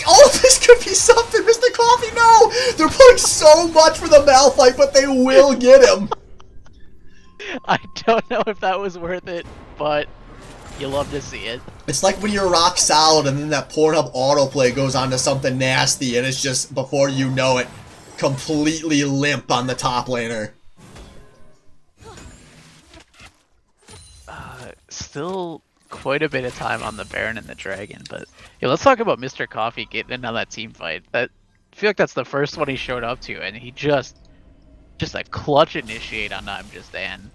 could be something, Mr. Coffee, no! They're putting so much for the Malphite, but they will get him! I don't know if that was worth it, but you love to see it. It's like when you're rock solid and then that Pornhub autoplay goes on to something nasty and it's just, before you know it, completely limp on the top laner. Still quite a bit of time on the Baron and the Dragon, but yeah, let's talk about Mr. Coffee getting into that team fight. I feel like that's the first one he showed up to, and he just a clutch initiate on I'm Just Dan.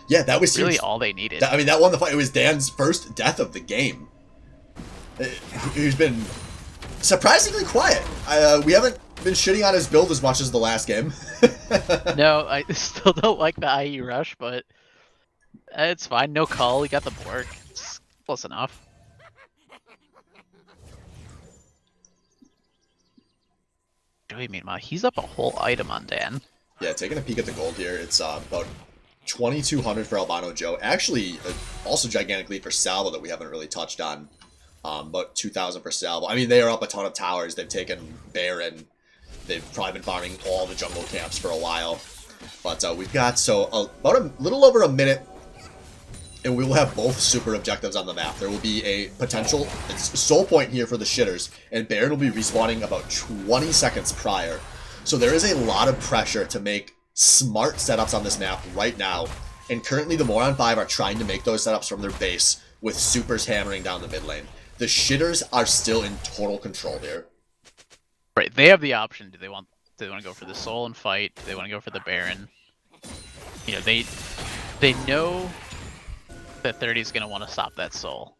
Yeah, that was really all they needed. That won the fight. It was Dan's first death of the game. He's been surprisingly quiet. We haven't been shitting on his build as much as the last game. No, I still don't like the IE rush, but it's fine. No call. He got the bork. It's close enough. Joey, meanwhile, he's up a whole item on Dan. Yeah, taking a peek at the gold here. It's about 2,200 for Albino Joe. Actually, also gigantic lead for Salvo that we haven't really touched on. About 2,000 for Salvo. I mean, they are up a ton of towers. They've taken Baron. They've probably been farming all the jungle camps for a while. But we've got, about a little over a minute, and we will have both super objectives on the map. There will be a potential soul point here for the shitters, and Baron will be respawning about 20 seconds prior. So there is a lot of pressure to make smart setups on this map right now, and currently the Moron 5 are trying to make those setups from their base with supers hammering down the mid lane. The shitters are still in total control here. Right, they have the option. Do they want to go for the soul and fight? Do they want to go for the Baron? You know, they know that 30 is going to want to stop that soul.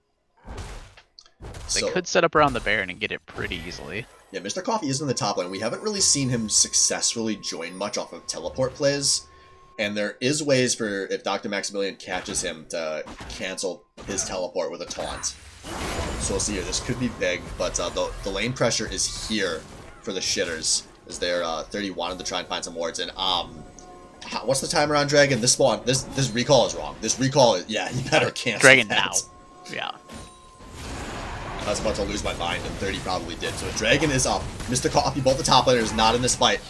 They could set up around the Baron and get it pretty easily. Yeah, Mr. Coffee is in the top lane. We haven't really seen him successfully join much off of teleport plays. And there is ways for, if Dr. Maximilian catches him, to cancel his teleport with a taunt. So we'll see here. This could be big, but the lane pressure is here for the shitters, as they're 30 wanted to try and find some wards. And what's the timer on Dragon? This recall is wrong. This recall is, yeah, you better cancel Dragon that. now. Yeah. I was about to lose my mind, and 30 probably did. So Dragon is up. Mr. Coffee, both the top laners, not in this fight.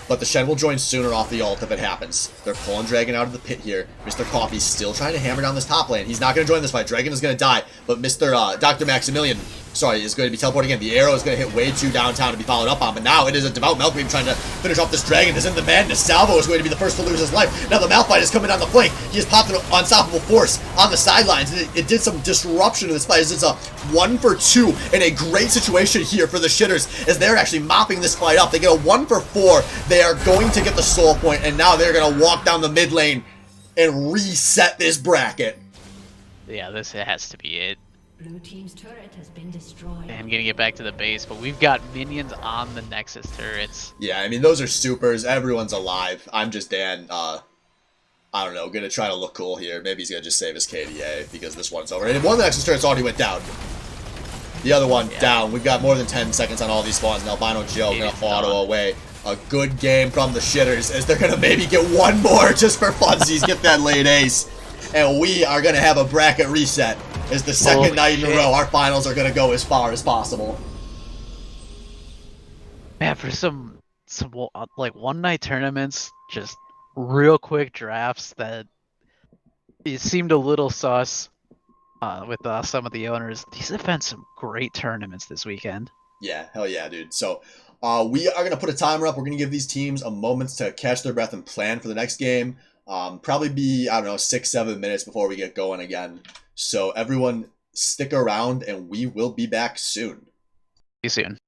But the Shen will join sooner off the ult if it happens. They're pulling Dragon out of the pit here. Mr. Coffee's still trying to hammer down this top lane. He's not going to join this fight. Dragon is going to die. But Dr. Maximilian, is going to be teleporting in. The arrow is going to hit way too downtown to be followed up on. But now it is a devout Milkweed trying to finish off this Dragon. Is in the madness. Salvo is going to be the first to lose his life. Now the Malphite is coming down the flank. He has popped an unstoppable force on the sidelines. It did some disruption in this fight. It's a 1 for 2 in a great situation here for the shitters, as they're actually mopping this fight up. They get a 1 for 4. They are going to get the soul point, and now they're going to walk down the mid lane and reset this bracket. Yeah, this has to be it. Blue team's turret has been destroyed. And gonna get back to the base, but we've got minions on the Nexus turrets. Yeah, I mean, those are supers. Everyone's alive. I'm just Dan. I don't know, gonna try to look cool here. Maybe he's gonna just save his KDA because this one's over. And one of the Nexus turrets already went down. The other one down. We've got more than 10 seconds on all these spawns. And Albino Joe gonna auto away. A good game from the shitters as they're gonna maybe get one more just for funsies. Get that late ace. And we are gonna have a bracket reset. As the second night in a row, our finals are gonna go as far as possible. Man, for some like one night tournaments, just real quick drafts that it seemed a little sus with some of the owners. These have been some great tournaments this weekend. Yeah, hell yeah, dude. So we are going to put a timer up. We're going to give these teams a moment to catch their breath and plan for the next game. Probably be, I don't know, 6-7 minutes before we get going again. So everyone stick around and we will be back soon. See you soon.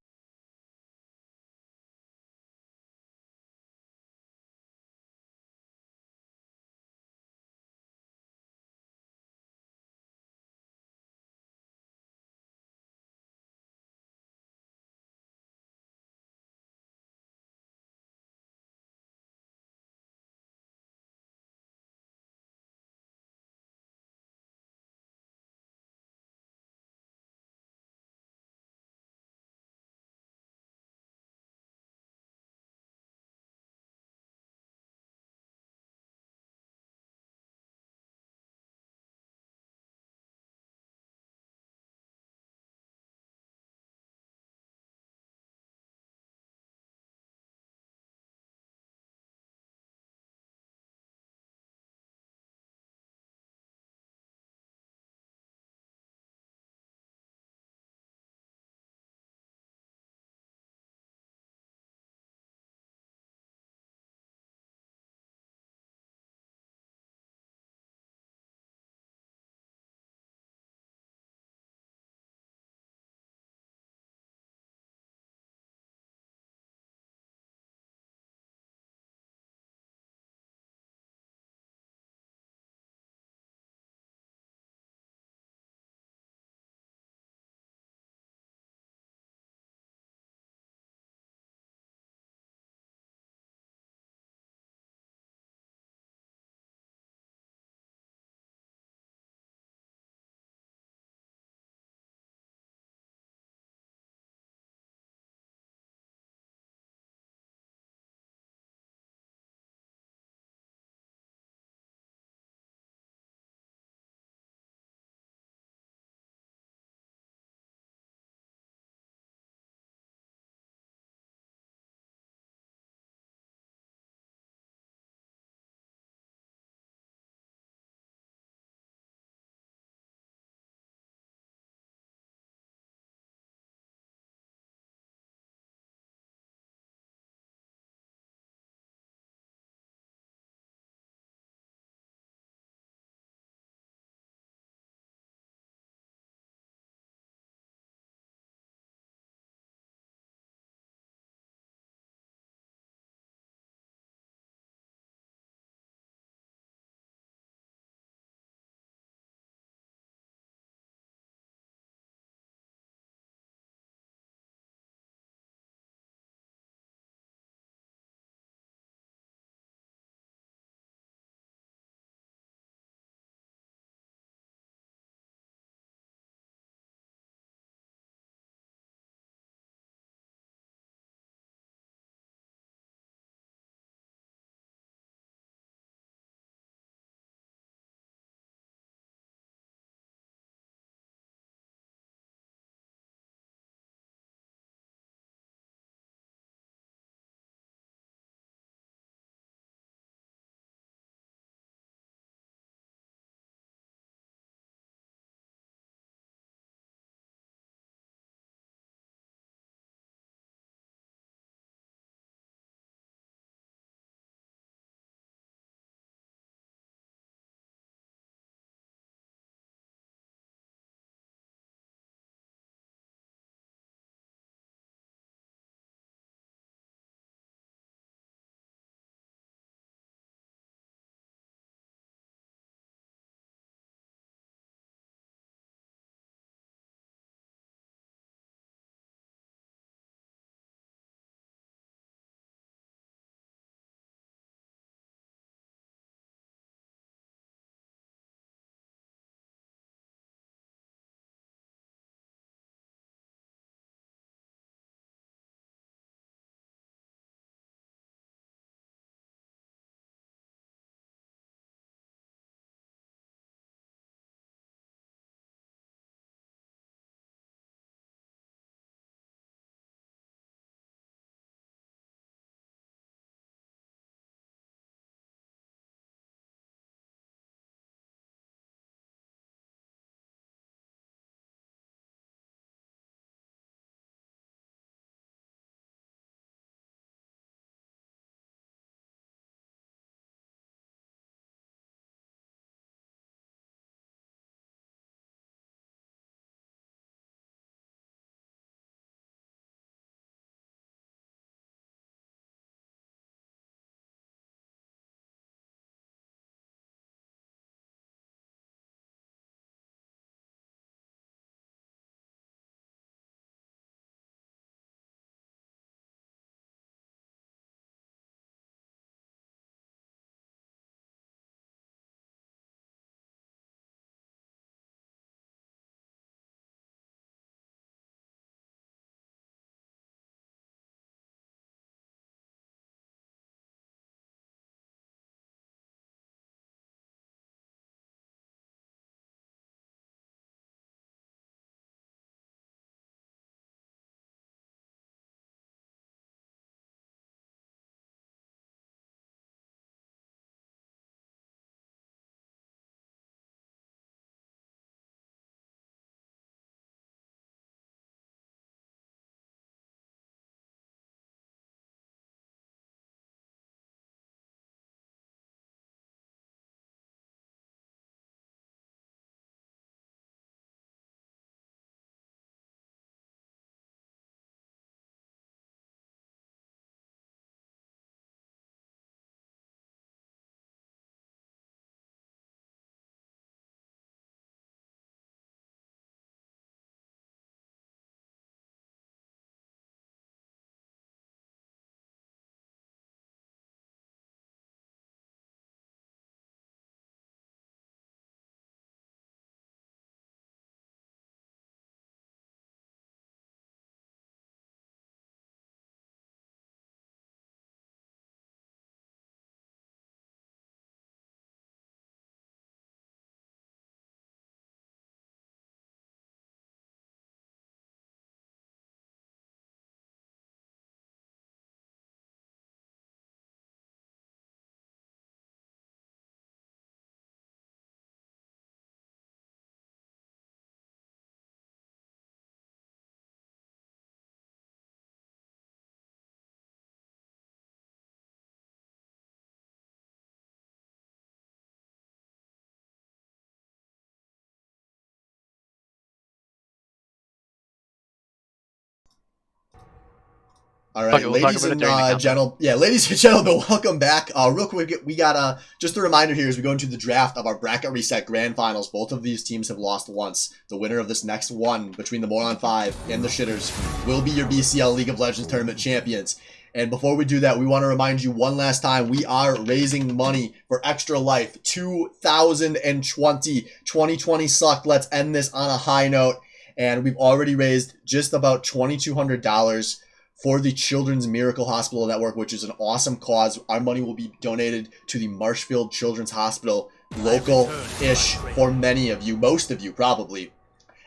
All right, Okay, we'll talk ladies about it and during the countdown. gentlemen, ladies and gentlemen, welcome back. Real quick, we got just a reminder here as we go into the draft of our bracket reset grand finals. Both of these teams have lost once. The winner of this next one between the Moron 5 and the Shitters will be your BCL League of Legends tournament champions. And before we do that, we want to remind you one last time, we are raising money for Extra Life 2020. 2020 sucked. Let's end this on a high note. And we've already raised just about $2,200 for the Children's Miracle Hospital Network, which is an awesome cause. Our money will be donated to the Marshfield Children's Hospital, local-ish for many of you, most of you probably.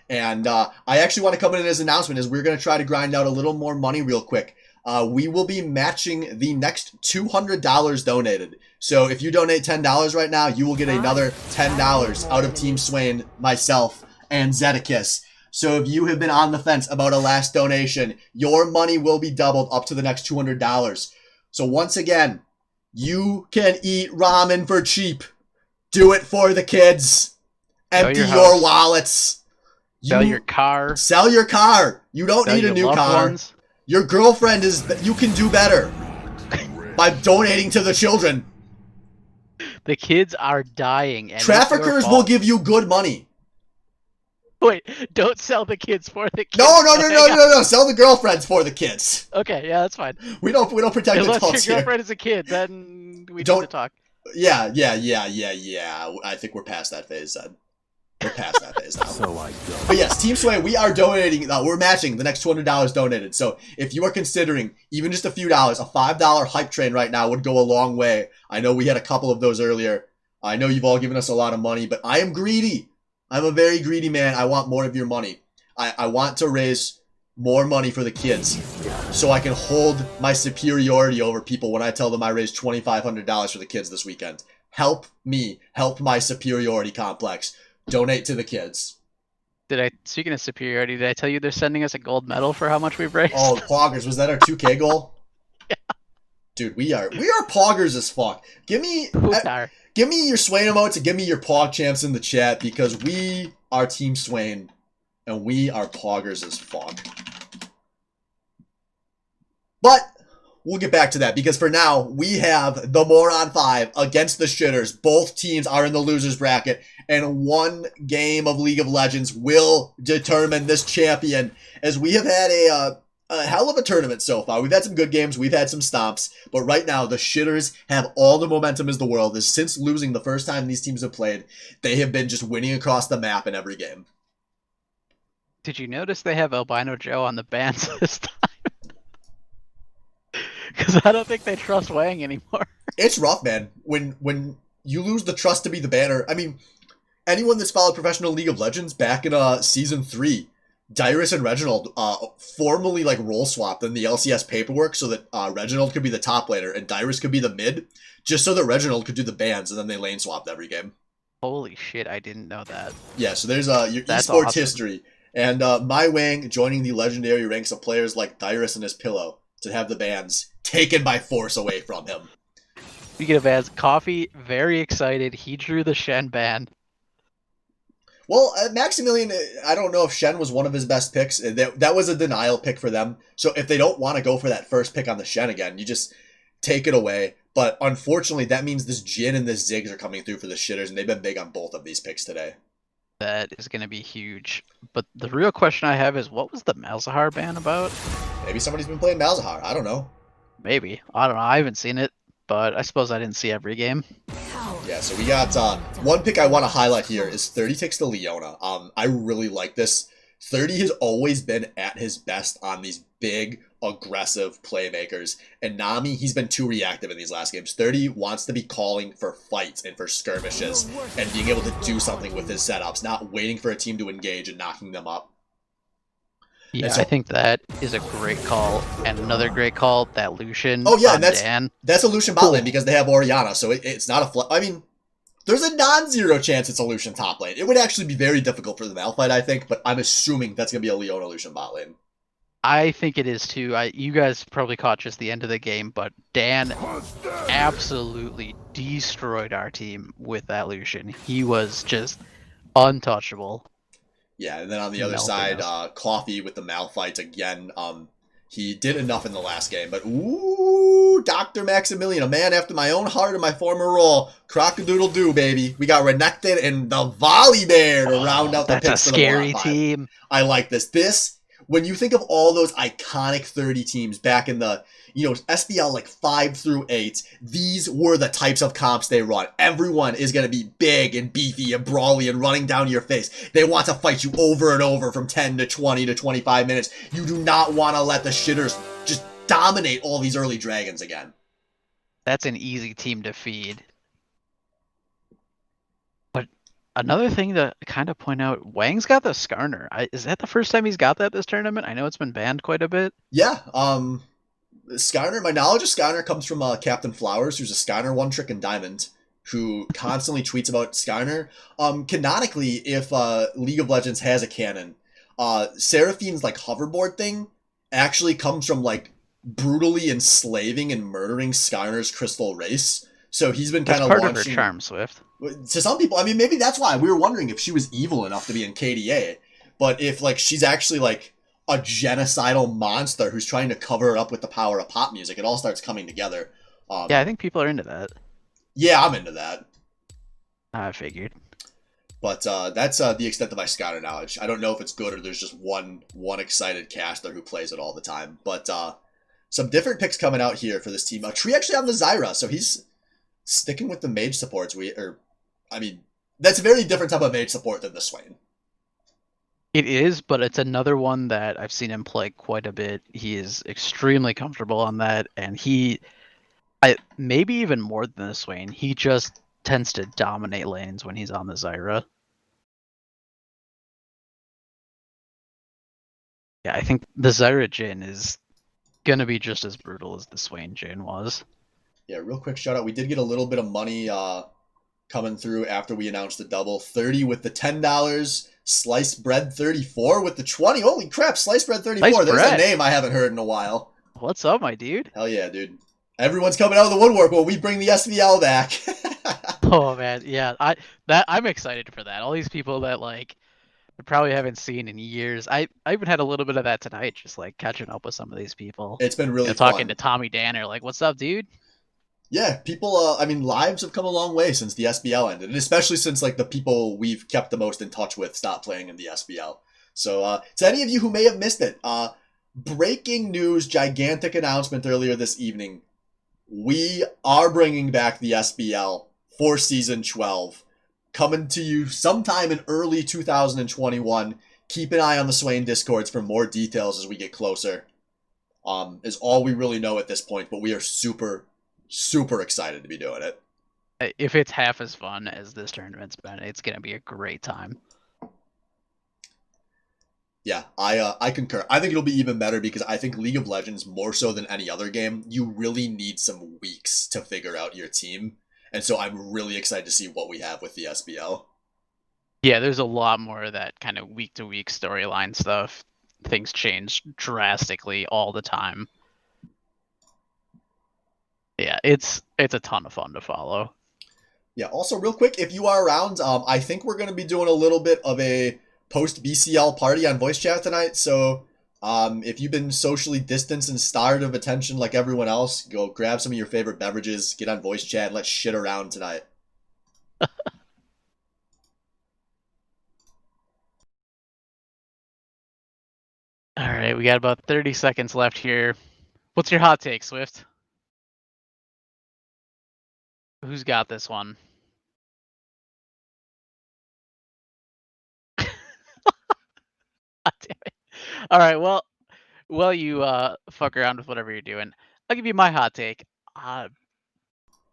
And I actually want to come in as an announcement as we're going to try to grind out a little more money real quick. We will be matching the next $200 donated. So if you donate $10 right now, you will get another $10 out of Team Swain, myself, and Zedekiss. So if you have been on the fence about a last donation, your money will be doubled up to the next $200. So once again, you can eat ramen for cheap. Do it for the kids. Empty your wallets. Sell your car. Sell your car. You don't need a new car. Ones. Your girlfriend is... You can do better by donating to the children. The kids are dying. And Traffickers will give you good money. Wait, don't sell the kids for the kids. No. Sell the girlfriends for the kids. Okay, yeah, that's fine. We don't protect Unless adults your here. girlfriend is a kid, then we Don't- need to talk. Yeah. I think we're past that phase then. We're past that phase now. So I go. But yes, Team Sway, we are donating. We're matching the next $200 donated. So if you are considering even just a few dollars, a $5 hype train right now would go a long way. I know we had a couple of those earlier. I know you've all given us a lot of money, but I am greedy. I'm a very greedy man. I want more of your money. I want to raise more money for the kids so I can hold my superiority over people when I tell them I raised $2,500 for the kids this weekend. Help me. Help my superiority complex. Donate to the kids. Speaking of superiority, did I tell you they're sending us a gold medal for how much we've raised? Oh, poggers. Was that our 2K goal? Yeah. Dude, we are poggers as fuck. Give me your Swain emotes and give me your pog champs in the chat because we are Team Swain and we are poggers as fuck. But we'll get back to that because for now we have the Moron 5 against the Shitters. Both teams are in the losers bracket and one game of League of Legends will determine this champion as we have had a hell of a tournament so far. We've had some good games, we've had some stomps, but right now the Shitters have all the momentum as the world. As since losing the first time these teams have played, they have been just winning across the map in every game. Did you notice they have Albino Joe on the bans this time? Because I don't think they trust Wang anymore. It's rough, man. When you lose the trust to be the banner. I mean, anyone that's followed professional League of Legends back in Season 3, Dyrus and Reginald formally role swapped in the LCS paperwork so that Reginald could be the top laner and Dyrus could be the mid, just so that Reginald could do the bans, and then they lane swapped every game. Holy shit, I didn't know that. Yeah, so there's your That's esports awesome. history. And my Wang joining the legendary ranks of players like Dyrus and his pillow to have the bans taken by force away from him. Speaking of bans, Coffee, very excited. He drew the Shen ban. Well, Maximilian, I don't know if Shen was one of his best picks. That was a denial pick for them. So if they don't want to go for that first pick on the Shen again, you just take it away. But unfortunately, that means this Jhin and this Ziggs are coming through for the Shitters, and they've been big on both of these picks today. That is going to be huge. But the real question I have is, what was the Malzahar ban about? Maybe somebody's been playing Malzahar. I don't know. Maybe. I don't know. I haven't seen it, but I suppose I didn't see every game. Yeah, so we got one pick I want to highlight here is 30 takes to Leona. I really like this. 30 has always been at his best on these big, aggressive playmakers. And Nami, he's been too reactive in these last games. 30 wants to be calling for fights and for skirmishes and being able to do something with his setups, not waiting for a team to engage and knocking them up. Yeah, so, I think that is a great call. And another great call, that Lucian. Oh, yeah, on and that's Dan. a Lucian bot lane because they have Orianna, so it's not a I mean, there's a non-zero chance it's a Lucian top lane. It would actually be very difficult for the Malphite, I think, but I'm assuming that's going to be a Leona Lucian bot lane. I think it is too. You guys probably caught just the end of the game, but Dan absolutely destroyed our team with that Lucian. He was just untouchable. Yeah, and then on the other side, Coffee with the Malphite again. He did enough in the last game, but ooh, Dr. Maximilian, a man after my own heart in my former role. Crock-a-doodle-doo, baby. We got Renekton and the Volley Bear to round out the That's a picks for the scary Morat 5. team. I like this. When you think of all those iconic 30 teams back in the, SBL like 5 through 8, these were the types of comps they run. Everyone is going to be big and beefy and brawly and running down your face. They want to fight you over and over from 10 to 20 to 25 minutes. You do not want to let the shitters just dominate all these early dragons again. That's an easy team to feed. But another thing to kind of point out, Wang's got the Skarner. Is that the first time he's got that this tournament? I know it's been banned quite a bit. Yeah, Skarner, my knowledge of Skarner comes from Captain Flowers, who's a Skarner one-trick and diamond, who constantly tweets about Skarner. Canonically, if League of Legends has a canon, Seraphine's like hoverboard thing actually comes from like brutally enslaving and murdering Skarner's crystal race. So he's been kind That's of part launching of her charm, Swift. to some people. I mean, maybe that's why we were wondering if she was evil enough to be in KDA, but if like she's actually like a genocidal monster who's trying to cover it up with the power of pop music, it all starts coming together. Yeah, I think people are into that. Yeah, I'm into that. I figured. But that's the extent of my Skarner knowledge. I don't know if it's good or there's just one excited caster who plays it all the time. But some different picks coming out here for this team. Tree actually on the Zyra, so he's sticking with the mage supports. That's a very different type of mage support than the Swain. It is, but it's another one that I've seen him play quite a bit. He is extremely comfortable on that, and maybe even more than the Swain, he just tends to dominate lanes when he's on the Zyra. Yeah, I think the Zyra Jhin is gonna be just as brutal as the Swain Jhin was. Yeah, real quick shout out. We did get a little bit of money coming through after we announced the double. 30 with the $10. Sliced Bread 34 with the 20. Holy crap, Sliced Bread 34. Sliced There's bread. a name I haven't heard in a while. What's up, my dude? Hell yeah, dude. Everyone's coming out of the woodwork when we bring the SVL back. Oh man, yeah, I'm excited for that. All these people that like I probably haven't seen in years. I even had a little bit of that tonight, just like catching up with some of these people. It's been really talking fun. to Tommy Danner, like, "What's up, dude?" Yeah, people, lives have come a long way since the SBL ended, and especially since, like, the people we've kept the most in touch with stopped playing in the SBL. So, to any of you who may have missed it, breaking news, gigantic announcement earlier this evening. We are bringing back the SBL for Season 12, coming to you sometime in early 2021. Keep an eye on the Swain Discords for more details as we get closer. Is all we really know at this point, but we are super excited to be doing it. If it's half as fun as this tournament's been, it's gonna be a great time. Yeah, I concur. I think it'll be even better because I think League of Legends, more so than any other game, you really need some weeks to figure out your team. And so I'm really excited to see what we have with the SBL. Yeah, there's a lot more of that kind of week-to-week storyline stuff. Things change drastically all the time. Yeah, it's a ton of fun to follow. Yeah, also real quick, if you are around, I think we're going to be doing a little bit of a post-BCL party on voice chat tonight, so if you've been socially distanced and starved of attention like everyone else, go grab some of your favorite beverages, get on voice chat, and let's shit around tonight. All right, we got about 30 seconds left here. What's your hot take, Swift? Who's got this one? God damn it. All right, well, you fuck around with whatever you're doing. I'll give you my hot take. My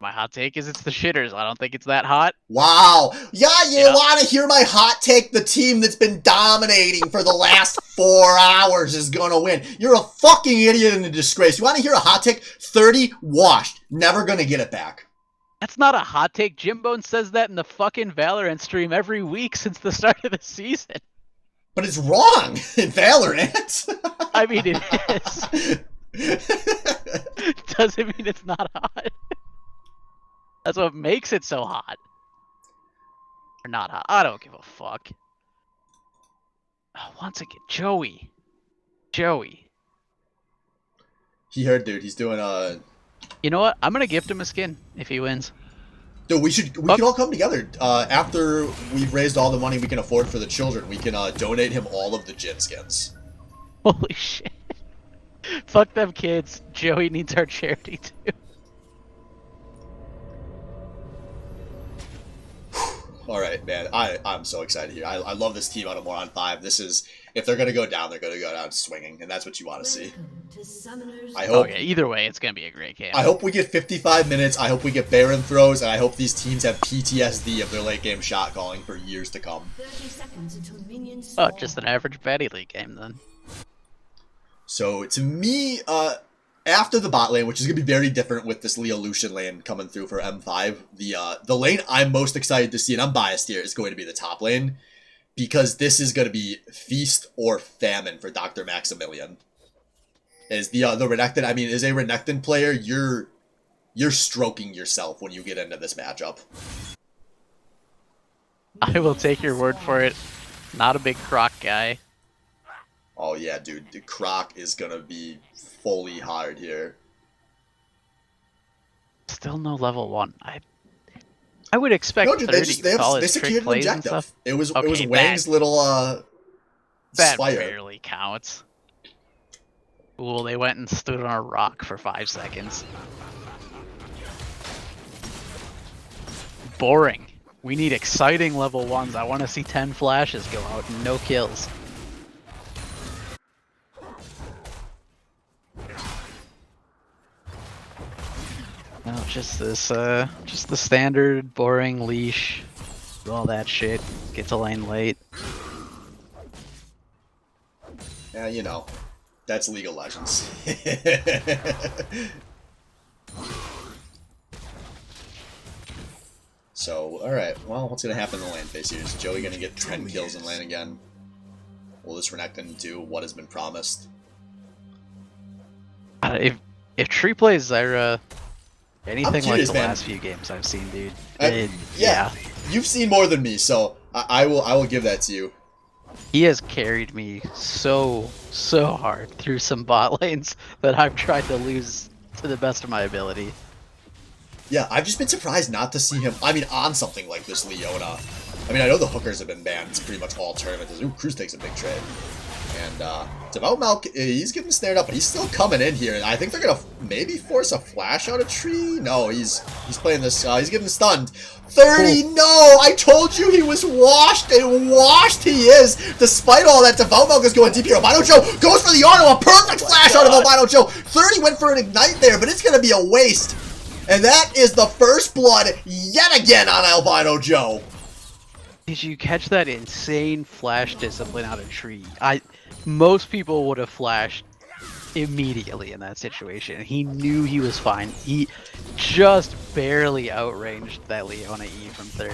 hot take is it's the shitters. I don't think it's that hot. Wow. Yeah, you Yeah. want to hear my hot take? The team that's been dominating for the last 4 hours is going to win. You're a fucking idiot and a disgrace. You want to hear a hot take? 30 washed. Never going to get it back. That's not a hot take. Jimbone says that in the fucking Valorant stream every week since the start of the season. But it's wrong in Valorant. I mean, it is. Doesn't mean it's not hot. That's what makes it so hot. Or not hot. I don't give a fuck. Oh, once again, Joey. He heard, dude. He's doing You know what? I'm gonna gift him a skin if he wins. Dude, we can all come together. After we've raised all the money we can afford for the children, we can donate him all of the Jin skins. Holy shit. Fuck them kids. Joey needs our charity too. Alright, man. I'm so excited here. I love this team out of Moron 5. This is, if they're going to go down, they're going to go down swinging, and that's what you want to see. I hope. Okay, either way, it's going to be a great game. I hope we get 55 minutes. I hope we get Baron throws, and I hope these teams have PTSD of their late game shot calling for years to come. 30 seconds until minions Oh, spawn. just an average Batty League game then. So, to me, after the bot lane, which is going to be very different with this Leo Lucian lane coming through for M5, the lane I'm most excited to see, and I'm biased here, is going to be the top lane, because this is going to be feast or famine for Dr. Maximilian. Is the Renekton, I mean, as a Renekton player, you're stroking yourself when you get into this matchup. I will take your word for it. Not a big Croc guy. Oh yeah, dude, the Croc is going to be fully hard here. Still no level 1. I would expect No, dude, 30 with all they his secured trick an plays and objective. stuff. It was Okay, Wang's little That Spire. barely counts. Ooh, they went and stood on a rock for 5 seconds. Boring. We need exciting level 1s. I want to see 10 flashes go out and no kills. No, just this, just the standard boring leash, all that shit. Get to lane late. Yeah, you know, that's League of Legends. So, alright, well, what's going to happen in the lane phase here? Is Joey going to get 10 kills in lane again? Will this Renekton do what has been promised? If tree plays Zyra anything like curious, the man. last few games I've seen, dude. Yeah, you've seen more than me, so I will give that to you. He has carried me so hard through some bot lanes that I've tried to lose to the best of my ability. Yeah, I've just been surprised not to see him, I mean, on something like this Leona. I mean, I know the hookers have been banned pretty much all tournaments. Ooh, Cruz takes a big trade. And, Devout Malk, he's getting snared up, but he's still coming in here. And I think they're gonna maybe force a flash out of tree? No, he's playing this, he's getting stunned. 30, no! I told you he was washed, and washed he is! Despite all that, Devout Malk is going deep here. Albino Joe goes for the auto, a perfect flash out of Albino Joe! 30 went for an ignite there, but it's gonna be a waste. And that is the first blood yet again on Albino Joe. Did you catch that insane flash discipline out of tree? Most people would have flashed immediately in that situation. He knew he was fine. He just barely outranged that Leona E from 30.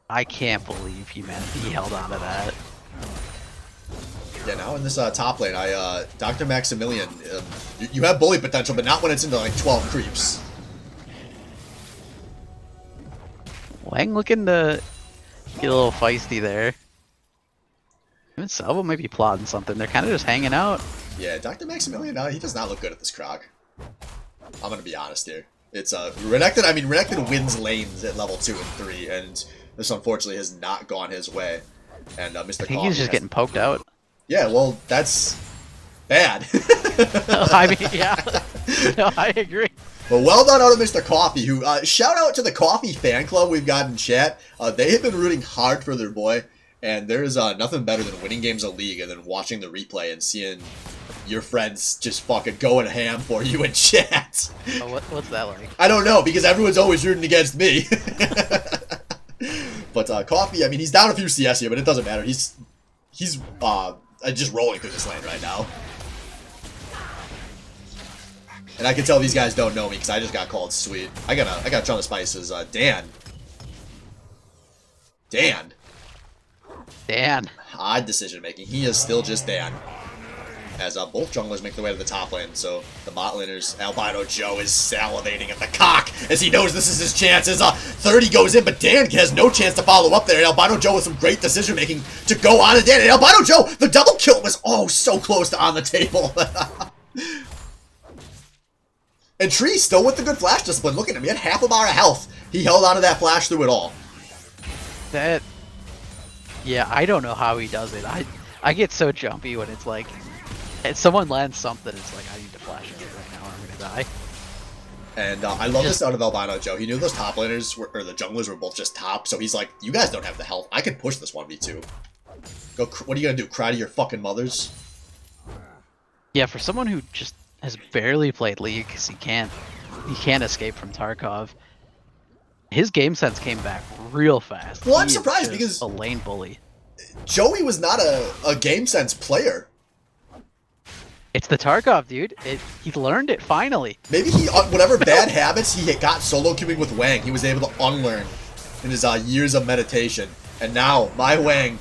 I can't believe he held on to that. Yeah, now in this top lane, Dr. Maximilian, you have bully potential, but not when it's into like 12 creeps. Wang looking to get a little feisty there. Him and Salvo might be plotting something. They're kind of just hanging out. Yeah, Dr. Maximilian, he does not look good at this Croc. I'm gonna be honest here. It's Renekton. I mean, Renekton wins lanes at level 2 and 3, and this unfortunately has not gone his way. And Mr. I think he's just getting poked out. Yeah, well, that's bad. I mean, yeah. No, I agree. But well done out of Mr. Coffee, who, shout out to the Coffee fan club we've got in chat. They have been rooting hard for their boy, and there is nothing better than winning games of League and then watching the replay and seeing your friends just fucking going ham for you in chat. Oh, what's that like? I don't know, because everyone's always rooting against me. But Coffee, I mean, he's down a few CS here, but it doesn't matter. He's just rolling through this lane right now. And I can tell these guys don't know me because I just got called sweet. I got a ton of spices. Dan. Dan. Odd decision making. He is still just Dan. As both junglers make their way to the top lane, so the bot laners, Albino Joe is salivating at the cock as he knows this is his chance. As 30 goes in, but Dan has no chance to follow up there. And Albino Joe with some great decision making to go on to Dan. And Albino Joe, the double kill was so close to on the table. And Tree still with the good flash discipline. Look at him. He had half a bar of health. He held onto that flash through it all. That... Yeah, I don't know how he does it. I get so jumpy when it's like... If someone lands something, it's like, I need to flash it right now or I'm gonna die. And I love this out of Albino Joe. He knew those top laners, or the junglers were both just top, so he's like, you guys don't have the health. I can push this 1v2. Go. What are you gonna do, cry to your fucking mothers? Yeah, for someone who just has barely played League, because he can't escape from Tarkov, his game sense came back real fast. Well, I'm He is surprised just because a lane bully. Joey was not a game sense player. It's the Tarkov, dude. He learned it finally. Maybe he, whatever bad habits he had got solo queuing with Wang, he was able to unlearn in his years of meditation. And now, my Wang,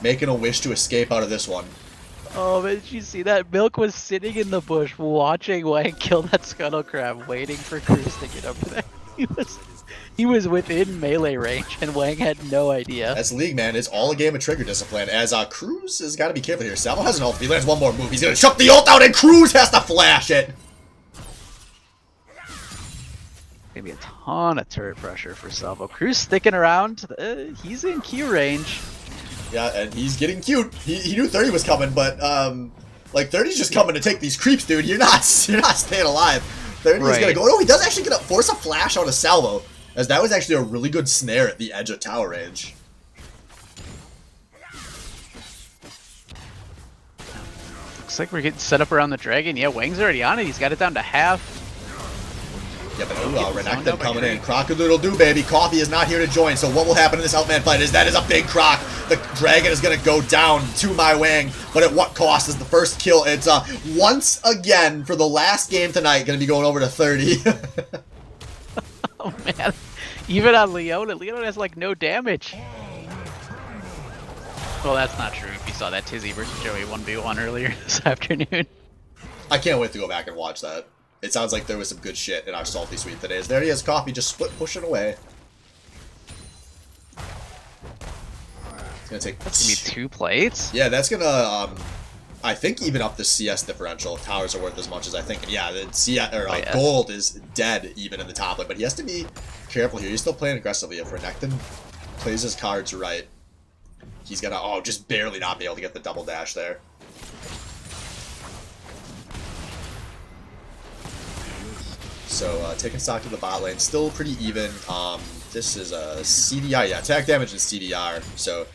making a wish to escape out of this one. Oh, man, did you see that? Milk was sitting in the bush watching Wang kill that scuttle crab, waiting for Cruz to get over there. He was within melee range, and Wang had no idea. That's League, man. It's all a game of trigger discipline. As Cruz has got to be careful here. Salvo has an ult. If he lands one more move, he's going to chuck the ult out, and Cruz has to flash it. Gonna be a ton of turret pressure for Salvo. Cruz sticking around. He's in Q range. Yeah, and he's getting cute. He knew 30 was coming, but like 30's just coming to take these creeps, dude. You're not staying alive. 30's Right. gonna go. Oh, he does actually get force a flash on a Salvo, as that was actually a really good snare at the edge of tower range. Looks like we're getting set up around the dragon. Yeah, Wang's already on it. He's got it down to half. Yeah, but Renekton coming in. Croc-a-doodle-doo, baby. Coffee is not here to join, so what will happen in this Outman fight is that is a big Croc. The dragon is going to go down to my Wang, but at what cost is the first kill? It's, once again, for the last game tonight, going to be going over to 30. Oh, man. Even on Leona has, like, no damage. Well, that's not true if you saw that Tizzy versus Joey 1v1 earlier this afternoon. I can't wait to go back and watch that. It sounds like there was some good shit in our salty sweet today. As there he is, Coffee just split pushing away. It's gonna take. That's gonna be 2 plates? Yeah, that's gonna I think even up the CS differential. Towers are worth as much as I think. And yeah, the CS or yeah. gold is dead even in the top lane, but he has to be careful here. He's still playing aggressively. If Renekton plays his cards right, he's gonna just barely not be able to get the double dash there. So, taking stock to the bot lane, still pretty even. This is a CDR, yeah, attack damage and CDR. So,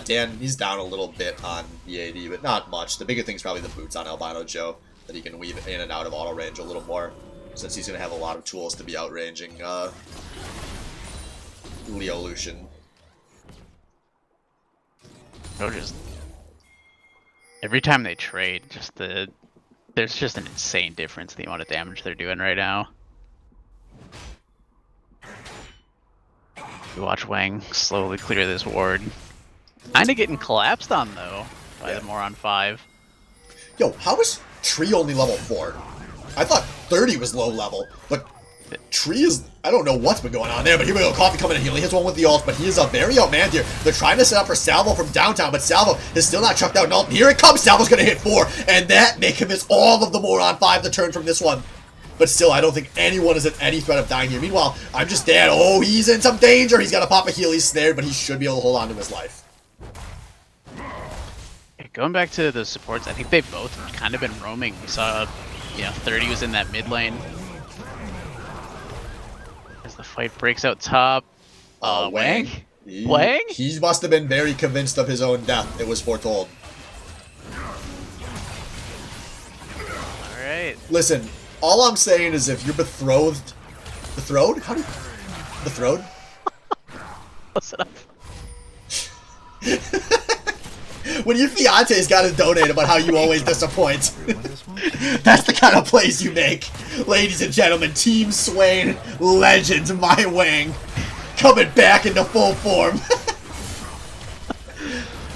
Dan, he's down a little bit on the AD, but not much. The bigger thing's probably the boots on Albino Joe, that he can weave in and out of auto range a little more, since he's going to have a lot of tools to be outranging Leo Lucian. Every time they trade, there's just an insane difference in the amount of damage they're doing right now. You watch Wang slowly clear this ward. Kinda getting collapsed on, though, by the Moron 5. Yo, how is Tree only level 4? I thought 30 was low level, but Tree is... I don't know what's been going on there, but here we go. Coffee coming in. He only hits one with the ult, but he is a very outmanned here. They're trying to set up for Salvo from downtown, but Salvo is still not chucked out an ult. Here it comes. Salvo's going to hit 4, and that make him miss all of the Moron 5 to turn from this one. But still, I don't think anyone is at any threat of dying here. Meanwhile, I'm just dead. Oh, he's in some danger. He's got to pop a heal. He's snared, but he should be able to hold on to his life. Going back to the supports, I think they've both kind of been roaming. We saw, 30 was in that mid lane. As the fight breaks out top. Wang? Wang? He must have been very convinced of his own death. It was foretold. Alright. Listen, all I'm saying is if you're betrothed... Betrothed? How do you... Betrothed? Close enough. When your fiance's got to donate about how you always disappoint. That's the kind of plays you make. Ladies and gentlemen, Team Swain, legend, my Wang, coming back into full form.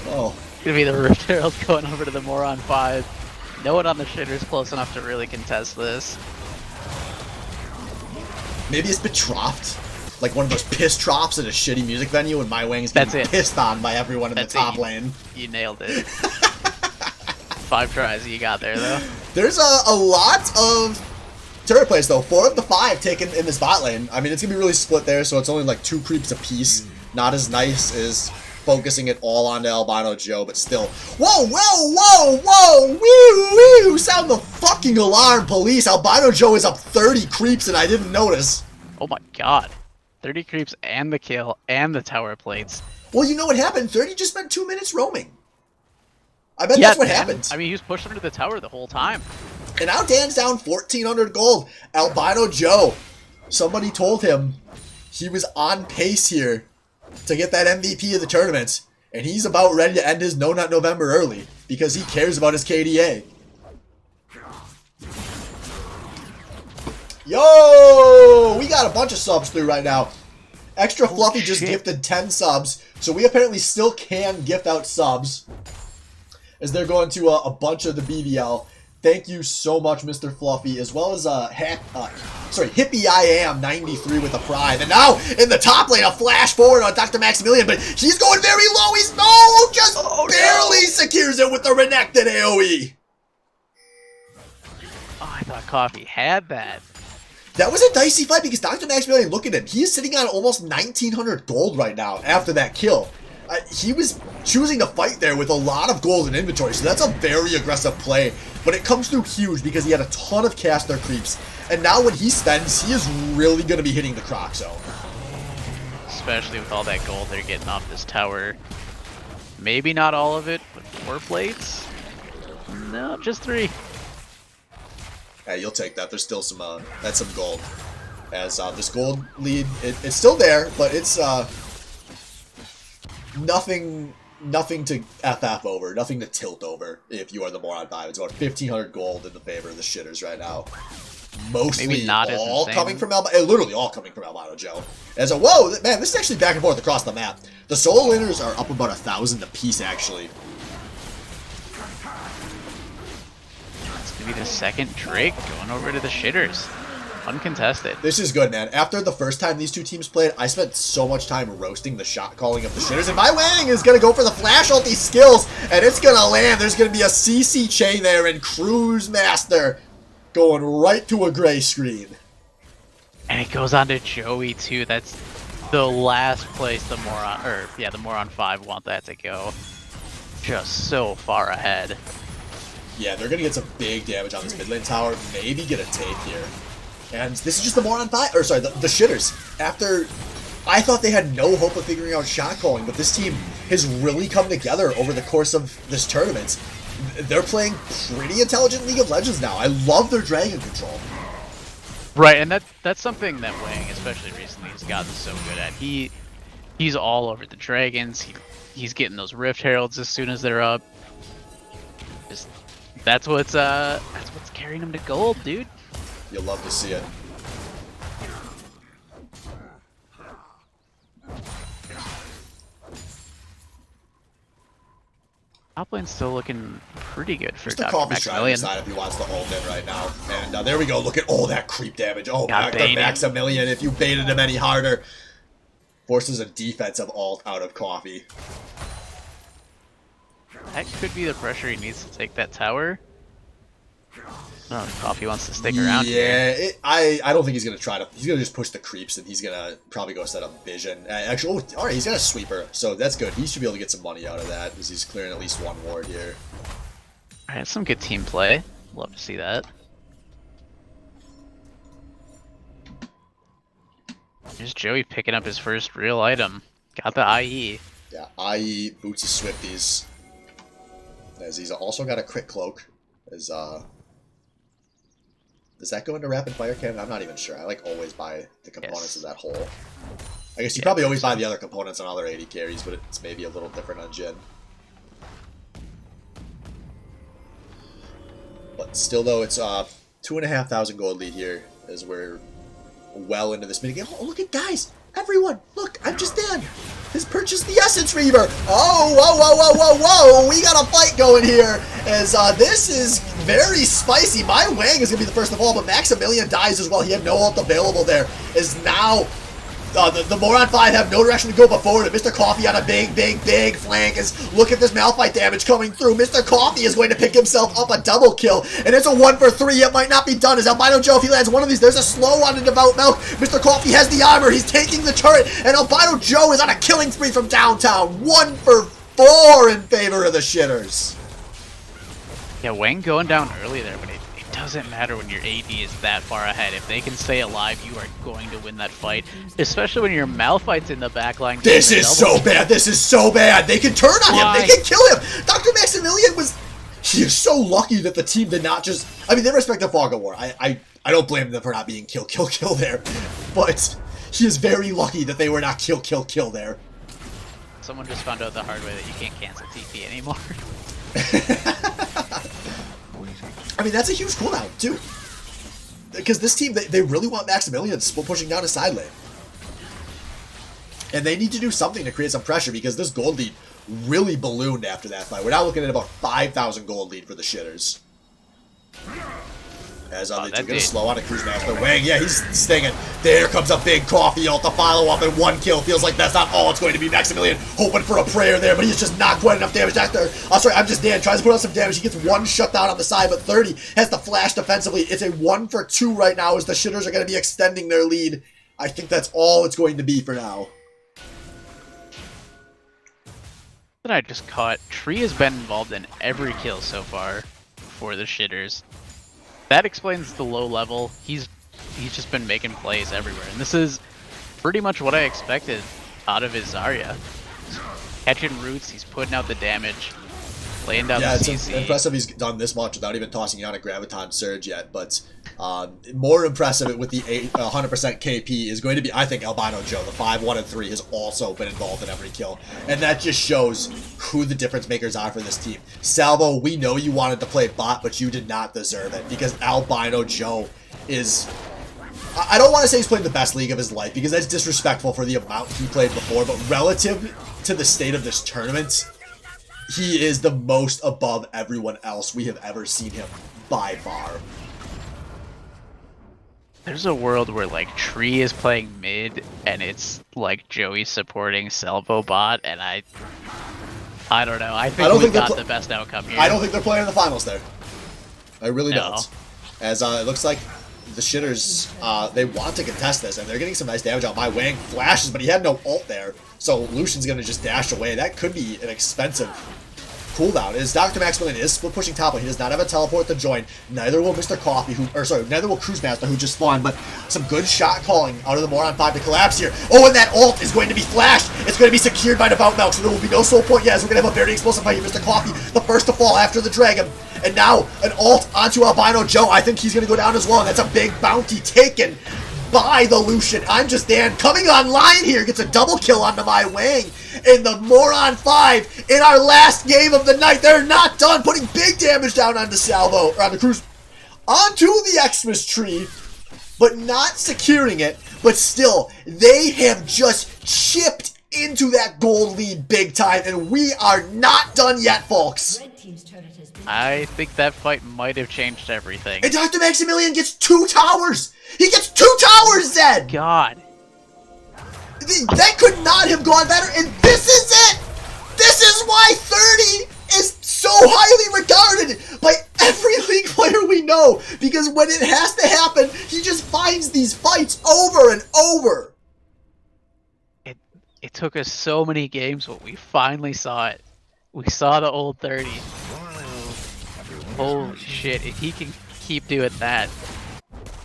Oh. Gonna be the Rift Herald going over to the Moron 5. No one on the shitter's close enough to really contest this. Maybe it's betrothed. Like one of those piss drops at a shitty music venue and my Wang's getting pissed on by everyone in the top lane. You nailed it. 5 tries you got there, though. There's a lot of turret plays, though. 4 of the 5 taken in this bot lane. I mean, it's going to be really split there, so it's only like 2 creeps apiece. Not as nice as focusing it all onto Albino Joe, but still. Whoa, whoa, whoa, whoa! Woo, woo! Sound the fucking alarm, police! Albino Joe is up 30 creeps and I didn't notice. Oh my god. 30 creeps and the kill and the tower plates. Well, you know what happened? 30 just spent 2 minutes roaming. I bet that's what happened. I mean, he was pushed under the tower the whole time. And now Dan's down 1,400 gold. Albino Joe. Somebody told him he was on pace here to get that MVP of the tournament. And he's about ready to end his No Nut November early because he cares about his KDA. Yo! We got a bunch of subs through right now. Extra Fluffy just gifted 10 subs. So we apparently still can gift out subs as they're going to a bunch of the BVL. Thank you so much, Mr. Fluffy, as well as Hippie I Am 93 with a pride. And now in the top lane, a flash forward on Dr. Maximilian, but he's going very low. He's just barely secures it with the Renekton AoE. Oh, I thought Coffee had that. That was a dicey fight because Dr. Maximilian, look at him. He is sitting on almost 1,900 gold right now after that kill. He was choosing to fight there with a lot of gold in inventory, so that's a very aggressive play. But it comes through huge because he had a ton of caster creeps. And now when he spends, he is really going to be hitting the Croc Zone. Especially with all that gold they're getting off this tower. Maybe not all of it, but 4 plates? No, just 3. Hey, you'll take that. There's still some, that's some gold. As this gold lead, it's still there, but it's nothing to FF over, nothing to tilt over if you are the Moron 5. It's about 1,500 gold in the favor of the shitters right now. Mostly all coming from literally all coming from Albino Joe. As a whoa, man, this is actually back and forth across the map. The solo laners are up about 1,000 apiece actually. It's gonna be the second Drake going over to the shitters. Uncontested. This is good, man. After the first time these two teams played, I spent so much time roasting the shot calling of the shitters, and my Wang is going to go for the flash ulti skills, and it's going to land. There's going to be a CC chain there, and Cruise Master going right to a gray screen. And it goes on to Joey, too. That's the last place the Moron 5 want that to go. Just so far ahead. Yeah, they're going to get some big damage on this mid lane tower, maybe get a take here. And this is just the Moron 5, or sorry, the shitters. After, I thought they had no hope of figuring out shot calling, but this team has really come together over the course of this tournament. They're playing pretty intelligent League of Legends now. I love their dragon control. Right, and that's something that Wang, especially recently, has gotten so good at. He's all over the dragons. He's getting those Rift Heralds as soon as they're up. That's what's carrying him to gold, dude. You'll love to see it. Top lane's still looking pretty good for Mr. Dr. Coffee's trying to Maximilian. decide if he wants to ult in right now. And there we go. Look at all that creep damage. Oh, Got Dr. Maximilian, if you baited him any harder. Forces a defensive ult out of Coffee. That could be the pressure he needs to take that tower. I don't know if Coffee wants to stick around here. Yeah, I don't think he's going to try to... He's going to just push the creeps, and he's going to probably go set up Vision. Actually, oh, alright, he's got a sweeper, so that's good. He should be able to get some money out of that, because he's clearing at least 1 ward here. Alright, some good team play. Love to see that. Here's Joey picking up his first real item. Got the IE. Yeah, IE, Boots of Swifties. As he's also got a crit cloak. As, does that go into rapid fire cannon? I'm not even sure. I like always buy the components of that hole. I guess you probably always buy the other components on other 80 carries, but it's maybe a little different on Jhin. But still though, it's 2,500 gold lead here as we're well into this minigame. Oh, look at guys! Everyone! Look, I'm just Dan! Has purchased the Essence Reaver! Oh, whoa, whoa, whoa, whoa, whoa! We got a fight going here! As this is very spicy. My Wang is going to be the first of all, but Maximilian dies as well. He had no ult available there. Is now The Moron 5 have no direction to go but forward, and Mr. Coffee on a big flank is, look at this Malphite damage coming through. Mr. Coffee is going to pick himself up a double kill, and it's a 1 for 3. It might not be done as Albino Joe, if he lands one of these, there's a slow on the Devout Milk. Mr. Coffee has the armor, he's taking the turret, and Albino Joe is on a killing spree from downtown. 1 for 4 in favor of the shitters. Yeah, Wang going down early there, but it doesn't matter when your AD is that far ahead. If they can stay alive, you are going to win that fight, especially when your Malphite's in the back line. This is so bad. This is so bad. They can turn on him. They can kill him. Dr. Maximilian he is so lucky that the team did not just, I mean, they respect the Fog of War. I don't blame them for not being kill there, but he is very lucky that they were not kill there. Someone just found out the hard way that you can't cancel TP anymore. I mean, that's a huge cooldown, too. Because this team, they really want Maximilian split pushing down his side lane. And they need to do something to create some pressure because this gold lead really ballooned after that fight. We're now looking at about 5,000 gold lead for the shitters. As they're going to slow on a Cruise Master. Wang, yeah, he's stinging. There comes a big Coffee ult to follow up and 1 kill. Feels like that's not all it's going to be. Maximilian hoping for a prayer there, but he's just not quite enough damage back there. Oh, sorry, I'm just Dan. Tries to put on some damage. He gets 1 shutdown on the side, but 30 has the flash defensively. It's a 1 for 2 right now as the shitters are going to be extending their lead. I think that's all it's going to be for now. That I just caught. Tree has been involved in every kill so far for the shitters. That explains the low level. He's just been making plays everywhere, and this is pretty much what I expected out of his Zarya. Catching roots, he's putting out the damage, laying down the CC. It's impressive he's done this much without even tossing out a Graviton Surge yet, but more impressive with the 100% KP is going to be, I think, Albino Joe. The 5, 1, and 3 has also been involved in every kill, and that just shows who the difference makers are for this team. Salvo, we know you wanted to play bot, but you did not deserve it, because Albino Joe is... I don't want to say he's played the best league of his life, because that's disrespectful for the amount he played before, but relative to the state of this tournament, he is the most above everyone else we have ever seen him, by far. There's a world where, like, Tree is playing mid, and it's, like, Joey supporting Salvo bot, and I don't know. I think we got the best outcome here. I don't think they're playing in the finals there. I really don't. As it looks like the shitters, they want to contest this, and they're getting some nice damage out. My Wang flashes, but he had no ult there, so Lucian's going to just dash away. That could be an expensive cooldown. Is Dr. Maximilian is split pushing top, but he does not have a teleport to join. Neither will Mr. Coffee, neither will Cruise Master, who just spawned, but some good shot calling out of the Moron 5 to collapse here. Oh, and that ult is going to be flashed. It's going to be secured by Devout Milk, so there will be no soul point yet, as we're going to have a very explosive fight here. Mr. Coffee, the first to fall after the dragon. And now, an ult onto Albino Joe. I think he's going to go down as well, and that's a big bounty taken by the Lucian. I'm just Dan coming online here, gets a double kill onto my Wang. And the Moron 5 in our last game of the night. They're not done, putting big damage down onto Salvo, or on the Cruise, onto the Xmas tree, but not securing it. But still, they have just chipped into that gold lead big time, and we are not done yet, folks. Red team's turret has been I think that fight might have changed everything. And Dr. Maximilian gets 2 towers! He gets 2 towers, Zed! God. That could not have gone better, and this is it! This is why 30 is so highly regarded by every league player we know, because when it has to happen, he just finds these fights over and over. It took us so many games, but we finally saw it. We saw the old 30. Holy shit, if he can keep doing that,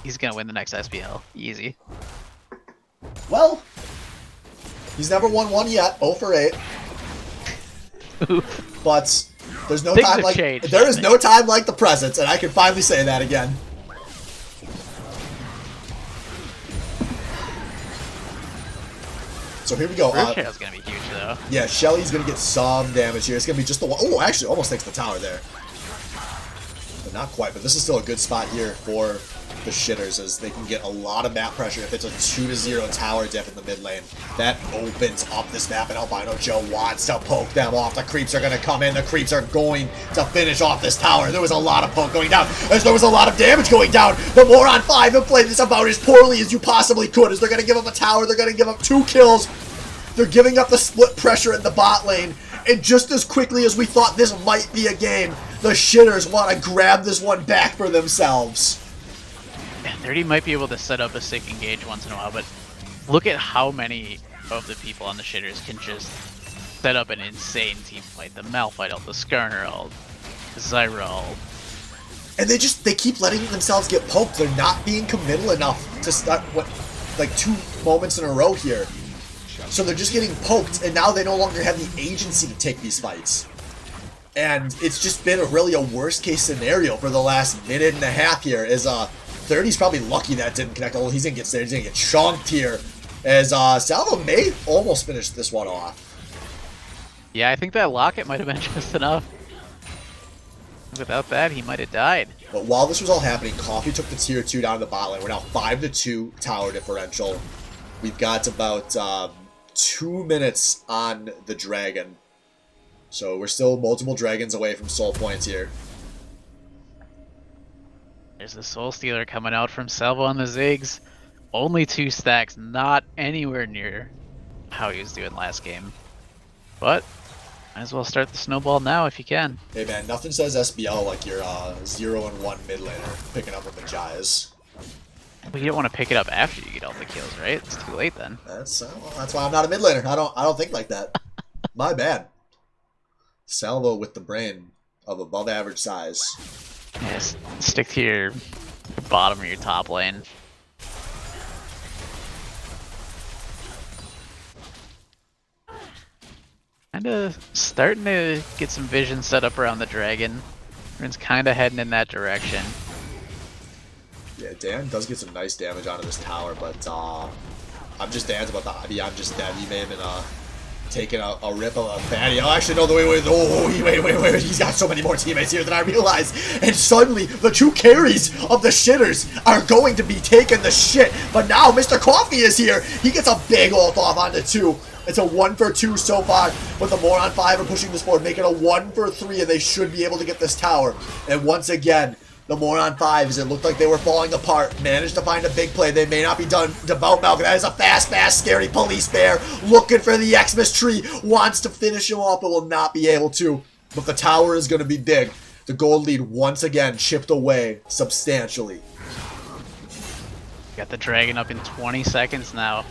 he's gonna win the next SPL. Easy. Well, he's never won one yet, 0 for 8. But there's no Things time have like changed, there is no time like the present, and I can finally say that again. So here we go. Ricochet's gonna be huge though. Yeah, Shelly's gonna get some damage here. It's gonna be just the one. Oh, actually, almost takes the tower there. But not quite. But this is still a good spot here for the shitters, as they can get a lot of map pressure if it's a 2-0 tower dip in the mid lane. That opens up this map, and Albino Joe wants to poke them off. The creeps are going to come in. The creeps are going to finish off this tower. There was a lot of poke going down, as there was a lot of damage going down. The Moron 5 have played this about as poorly as you possibly could, as they're going to give up a tower. They're going to give up 2 kills. They're giving up the split pressure in the bot lane. And just as quickly as we thought this might be a game, the shitters want to grab this one back for themselves. Yeah, 30 might be able to set up a sick engage once in a while, but look at how many of the people on the shitters can just set up an insane team fight. The Malphite ult, the Skarner ult, the Zyra ult. And they keep letting themselves get poked. They're not being committal enough to start, like 2 moments in a row here. So they're just getting poked, and now they no longer have the agency to take these fights. And it's just been really a worst-case scenario for the last minute and a half here, as 30's probably lucky that didn't connect. Oh, he's gonna get chunked here, as Salvo may almost finish this one off. Yeah, I think that locket might have been just enough. Without that, he might have died. But while this was all happening, Coffee took the tier 2 down to the bot lane. We're now 5-2 tower differential. We've got about 2 minutes on the dragon. So we're still multiple dragons away from soul points here. There's the Soul Stealer coming out from Salvo on the Ziggs. Only 2 stacks, not anywhere near how he was doing last game. But might as well start the snowball now if you can. Hey man, nothing says SBL like your 0-1 mid laner picking up with the Jayas. But you don't want to pick it up after you get all the kills, right? It's too late then. That's why I'm not a mid laner. I don't think like that. My bad. Salvo with the brain of above average size. Yes, stick to your bottom of your top lane. Kinda starting to get some vision set up around the dragon. Everyone's kinda heading in that direction. Yeah, Dan does get some nice damage out of this tower, but I'm just Dan's about the I'm just dead. He may have been taking a rip of a fatty. Oh, actually, no, wait, he's got so many more teammates here than I realized. And suddenly, the 2 carries of the shitters are going to be taking the shit. But now, Mr. Coffee is here. He gets a big ult off onto 2. It's a 1 for 2 so far, but the Moron 5 are pushing this forward, making a 1 for 3, and they should be able to get this tower. And once again, the Moron 5s, it looked like they were falling apart, managed to find a big play. They may not be done to Bout Malcolm. That is a fast, scary police bear looking for the Xmas tree. Wants to finish him off, but will not be able to. But the tower is going to be big. The gold lead once again chipped away substantially. Got the dragon up in 20 seconds now.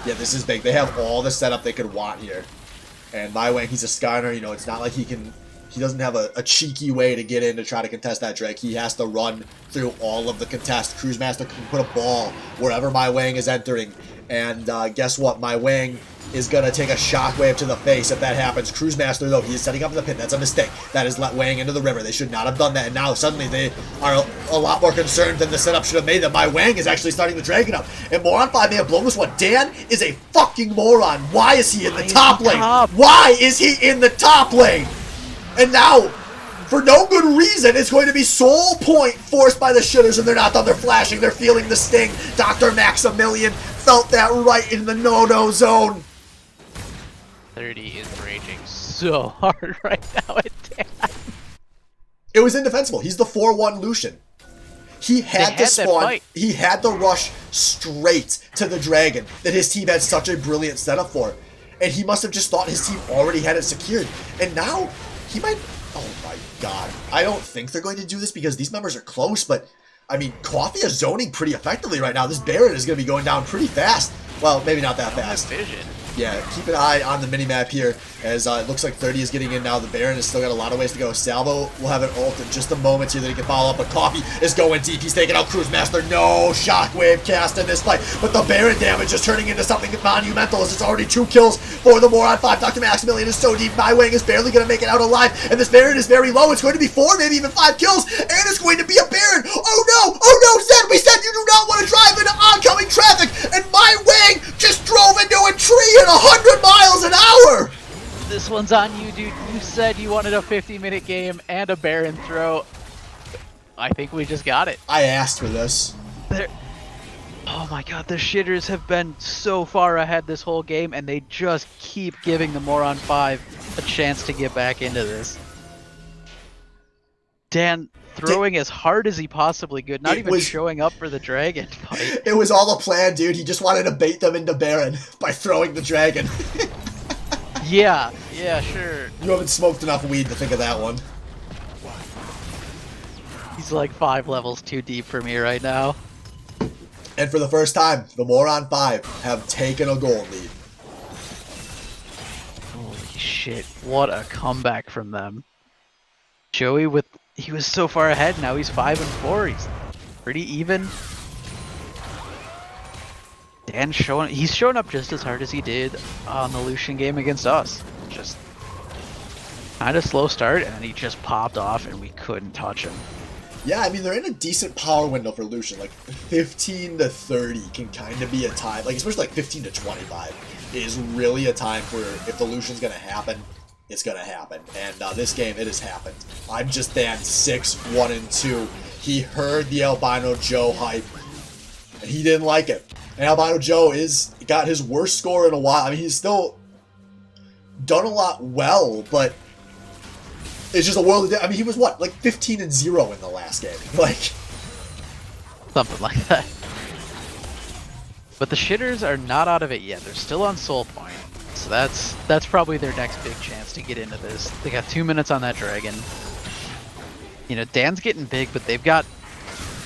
Yeah, this is big. They have all the setup they could want here. And My Wang, he's a Skarner. You know, it's not like he doesn't have a cheeky way to get in to try to contest that Drake. He has to run through all of the contest. Cruisemaster can put a ball wherever My Wang is entering. And guess what? My Wang is going to take a shockwave to the face if that happens. Cruisemaster, though, he is setting up the pin. That's a mistake. That is let Wang into the river. They should not have done that. And now suddenly they are a lot more concerned than the setup should have made them. My Wang is actually starting the dragon up. And Moron 5 may have blown this one. Dan is a fucking moron. Why is he in the top lane? Why is he in the top lane? And now, for no good reason, it's going to be soul point forced by the shitters, and they're not done. They're flashing. They're feeling the sting. Dr. Maximilian felt that right in the no-no zone. 30 is raging so hard right now at Dan. It was indefensible. He's the 4-1 Lucian. He had to spawn. He had the rush straight to the dragon that his team had such a brilliant setup for. And he must have just thought his team already had it secured. And now, he might... Oh my god. I don't think they're going to do this because these members are close, but... I mean, Coffee is zoning pretty effectively right now. This Baron is going to be going down pretty fast. Well, maybe not that fast. Vision. Yeah, keep an eye on the minimap here, as it looks like 30 is getting in now. The Baron has still got a lot of ways to go. Salvo will have an ult in just a moment here that he can follow up, but Coffee is going deep. He's taking out Cruisemaster. No shockwave cast in this fight, but the Baron damage is turning into something monumental, as it's already 2 kills for the Moron 5. Dr. Maximilian is so deep. My Wang is barely going to make it out alive, and this Baron is very low. It's going to be 4, maybe even 5 kills, and it's going to be a Baron. Oh no, Zed, we said you do not want to drive into oncoming traffic, and My Wang just drove into a tree at 100 miles an hour! This one's on you, dude. You said you wanted a 50-minute game and a Baron throw. I think we just got it. I asked for this. They're... Oh my god, the shitters have been so far ahead this whole game, and they just keep giving the Moron 5 a chance to get back into this. Dan throwing as hard as he possibly could, not even showing up for the dragon fight. It was all a plan, dude. He just wanted to bait them into Baron by throwing the dragon. Yeah, sure. You haven't smoked enough weed to think of that one. He's like 5 levels too deep for me right now. And for the first time, the Moron 5 have taken a gold lead. Holy shit, what a comeback from them. Joey he was so far ahead, now he's 5 and 4. He's pretty even. Dan he's showing up just as hard as he did on the Lucian game against us. Just kind of slow start, and then he just popped off and we couldn't touch him. Yeah, I mean, they're in a decent power window for Lucian. Like, 15 to 30 can kind of be a time. Like, especially like 15 to 25 is really a time where if the Lucian's going to happen, it's going to happen. And this game, it has happened. I'm just Dan 6-1-2. He heard the Albino Joe hype, and he didn't like it. And Albino Joe got his worst score in a while. I mean, he's still done a lot well, but it's just a world of... I mean, he was, what, like 15-0 in the last game? Like... Something like that. But the shitters are not out of it yet. They're still on Soul Point. So that's probably their next big chance to get into this. They got 2 minutes on that dragon. You know, Dan's getting big, but they've got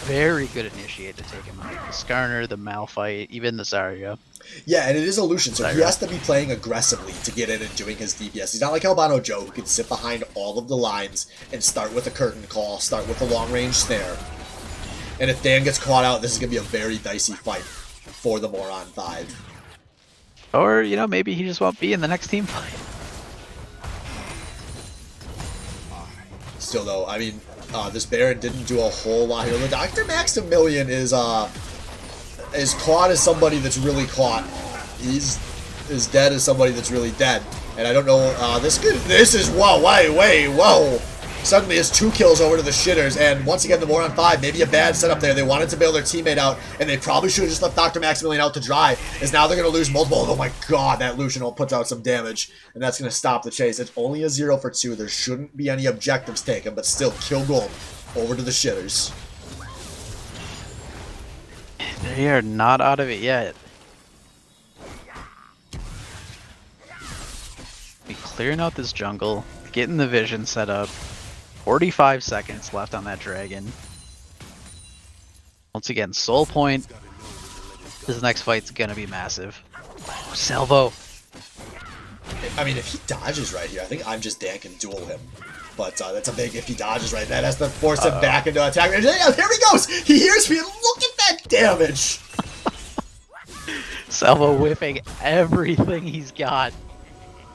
very good initiate to take him out. The Skarner, the Malphite, even the Zarya. Yeah, and it is a Lucian, so he has to be playing aggressively to get in and doing his DPS. He's not like Albino Joe, who can sit behind all of the lines and start with a curtain call, start with a long-range snare. And if Dan gets caught out, this is going to be a very dicey fight for the Moron 5. Or, you know, maybe he just won't be in the next team fight. Still, though, I mean, this Baron didn't do a whole lot here. The Dr. Maximilian is caught as somebody that's really caught. He's as dead as somebody that's really dead. And I don't know, this is, whoa, whoa. Suddenly it's 2 kills over to the shitters, and once again the Moron 5, maybe a bad setup there. They wanted to bail their teammate out, and they probably should have just left Dr. Maximilian out to dry, as now they're going to lose multiple. Oh my god, that Lucian will put out some damage, and that's going to stop the chase. It's only a 0 for 2. There shouldn't be any objectives taken, but still, kill gold over to the shitters. They are not out of it yet. Be clearing out this jungle, getting the vision set up. 45 seconds left on that dragon. Once again, Soul Point. This next fight's gonna be massive. Oh, Salvo. I mean, if he dodges right here, I think I'm just Dan can duel him. But that's a big, if he dodges right, that has to force him back into attack. And there he goes! He hears me, and look at that damage! Salvo whiffing everything he's got.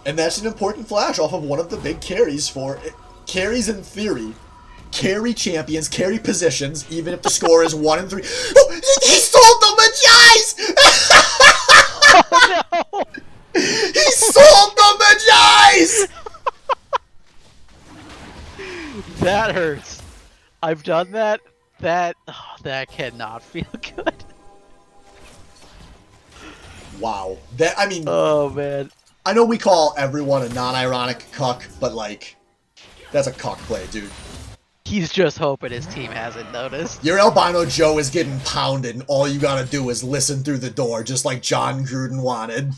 And that's an important flash off of one of the big carries for... Carries in theory. Carry champions, carry positions, even if the score is 1 and 3. Oh, he sold the Magi's! Oh no! He sold the Magi's! That hurts. I've done that. That cannot feel good. Wow. That, I mean... Oh man. I know we call everyone a non-ironic cuck, but like... That's a cock play, dude. He's just hoping his team hasn't noticed. Your Albino Joe is getting pounded, and all you gotta do is listen through the door, just like John Gruden wanted.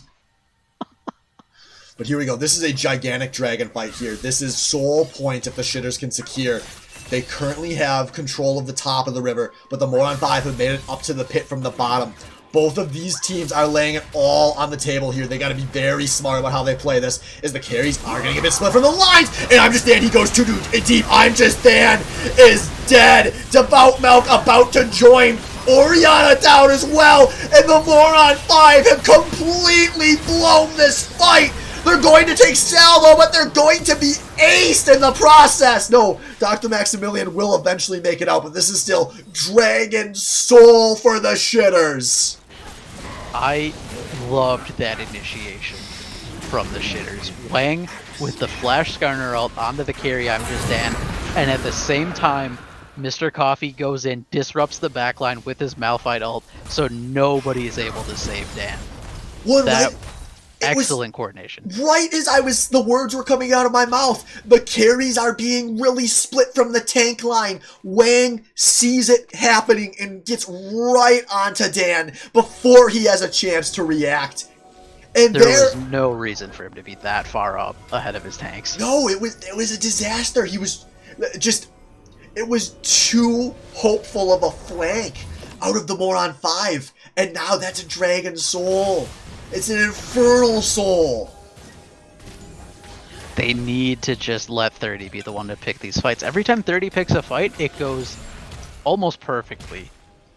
But here we go. This is a gigantic dragon fight here. This is Soul Point if the shitters can secure. They currently have control of the top of the river, but the Moron 5 have made it up to the pit from the bottom. Both of these teams are laying it all on the table here. They got to be very smart about how they play this, as the carries are going to get split from the lines. And I'm just Dan. He goes too deep. I'm just Dan is dead. Devout Milk about to join. Oriana down as well. And the Moron 5 have completely blown this fight. They're going to take Salvo, but they're going to be aced in the process. No, Dr. Maximilian will eventually make it out, but this is still Dragon Soul for the shitters. I loved that initiation from the shitters. Wang with the Flash Skarner ult onto the carry, I'm just Dan, and at the same time Mr. Coffee goes in, disrupts the backline with his Malphite ult, so nobody is able to save Dan. Well, That right, excellent coordination. right as the words were coming out of my mouth, the carries are being really split from the tank line. Wang sees it happening and gets right onto Dan before he has a chance to react. And There was no reason for him to be that far up ahead of his tanks. no, it was a disaster. He was just, it was too hopeful of a flank out of the Moron 5. And now that's a Dragon Soul. It's an Infernal Soul. They need to just let 30 be the one to pick these fights. Every time 30 picks a fight, it goes almost perfectly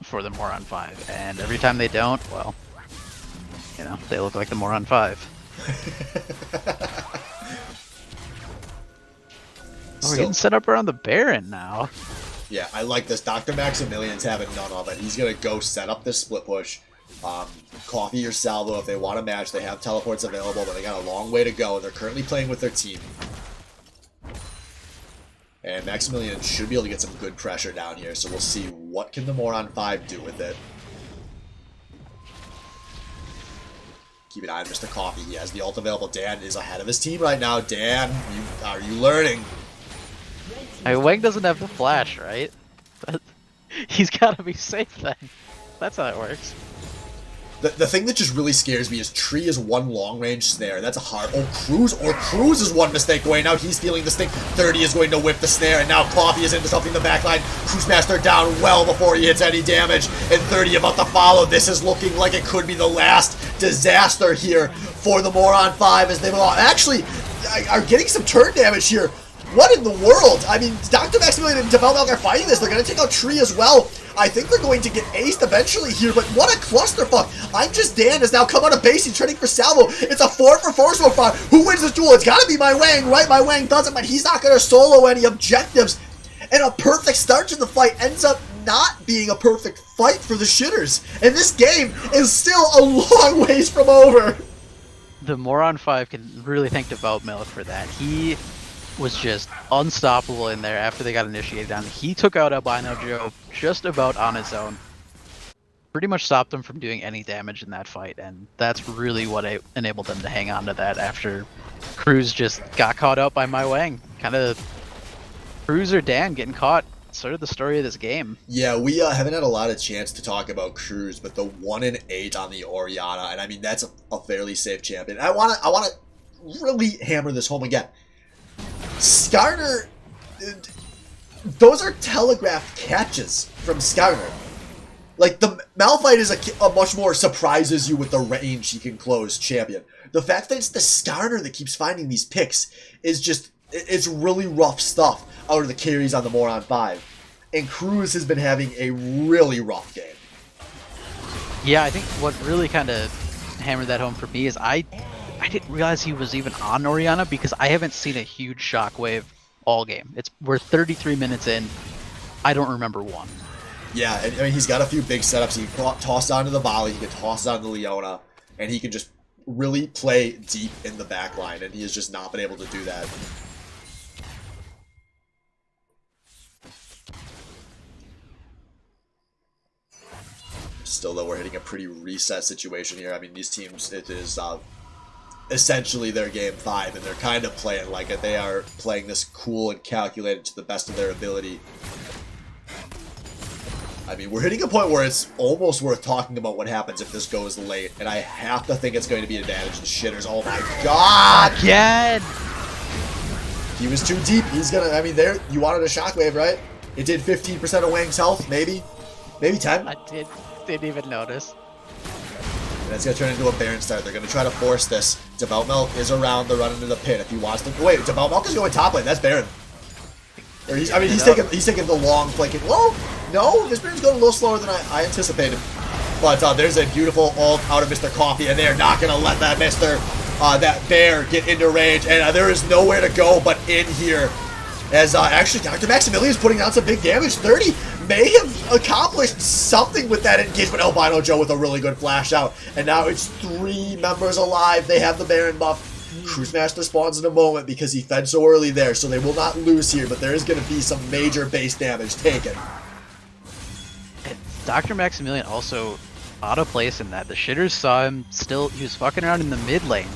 for the Moron 5. And every time they don't, well, you know, they look like the Moron 5. We're getting set up around the Baron now. Yeah, I like this. Dr. Maximilian's having none of it. He's going to go set up this split push. Coffee or Salvo, if they want to match, they have teleports available, but they got a long way to go, and they're currently playing with their team. And Maximilian should be able to get some good pressure down here, so we'll see what can the Moron 5 do with it. Keep an eye on Mr. Coffee. He has the ult available. Dan is ahead of his team right now. Dan, are you learning? I mean, Wang doesn't have the flash, right? But he's got to be safe then. That's how it works. The thing that just really scares me is Tree is one long-range snare. That's a hard... Oh, Cruz is one mistake away. Now he's feeling the sting. 30 is going to whip the snare, and now Coffee is interrupting the backline. Cruisemaster down well before he hits any damage, and 30 about to follow. This is looking like it could be the last disaster here for the Moron 5 as they actually are getting some turn damage here. What in the world? I mean, Dr. Maximilian and Development are fighting this. They're going to take out Tree as well. I think they're going to get aced eventually here, but what a clusterfuck. I'm Just Dan has now come out of base. He's training for Salvo. It's a 4-for-4 so far. Who wins this duel? It's got to be my Wang, right? My Wang doesn't, but he's not going to solo any objectives. And a perfect start to the fight ends up not being a perfect fight for the shitters. And this game is still a long ways from over. The Moron 5 can really thank Devout Milk for that. He was just unstoppable in there after they got initiated on. He took out Albino Joe just about on his own. Pretty much stopped him from doing any damage in that fight, and that's really what enabled them to hang on to that after Cruz just got caught up by my Wang. Kind of Cruz or Dan getting caught. Sort of the story of this game. Yeah, we haven't had a lot of chance to talk about Cruz, but the 1-8 on the Orianna, and I mean that's a fairly safe champion. I want to really hammer this home again. Skarner, those are telegraphed catches from Skarner. Like, the Malphite is a much more surprises you with the range he can close champion. The fact that it's the Skarner that keeps finding these picks is just, it's really rough stuff out of the carries on the Moron 5. And Cruz has been having a really rough game. Yeah, I think what really kind of hammered that home for me is I didn't realize he was even on Orianna because I haven't seen a huge shockwave all game. We're 33 minutes in. I don't remember one. Yeah, and I mean, he's got a few big setups. He can toss onto the volley, he can toss onto the Leona, and he can just really play deep in the back line, and he has just not been able to do that. Still, though, we're hitting a pretty reset situation here. I mean, these teams, it is essentially their game 5, and they're kind of playing like it. They are playing this cool and calculated to the best of their ability. I mean, we're hitting a point where it's almost worth talking about what happens if this goes late, and I have to think it's going to be an advantage to shitters. Oh my god! Again! He was too deep. He's gonna, I mean, there, you wanted a shockwave, right? It did 15% of Wang's health, maybe? Maybe 10? I didn't even notice. And it's going to turn into a Baron start. They're going to try to force this. Devout Milk is around the run into the pit. If he wants to... Wait, Devout Milk is going top lane. That's Baron. Or he's taking the long flanking. Whoa! No, this Baron's going a little slower than I anticipated. But there's a beautiful ult out of Mr. Coffee, and they're not going to let that that bear get into range. And there is nowhere to go but in here. As actually Dr. Maximilian is putting down some big damage. 30 may have accomplished something with that engagement. Albino Joe with a really good flash out. And now it's 3 members alive. They have the Baron buff. Cruisemaster spawns in a moment because he fed so early there, so they will not lose here, but there is going to be some major base damage taken. And Dr. Maximilian also out of place in that. The shitters saw him still, he was fucking around in the mid lane.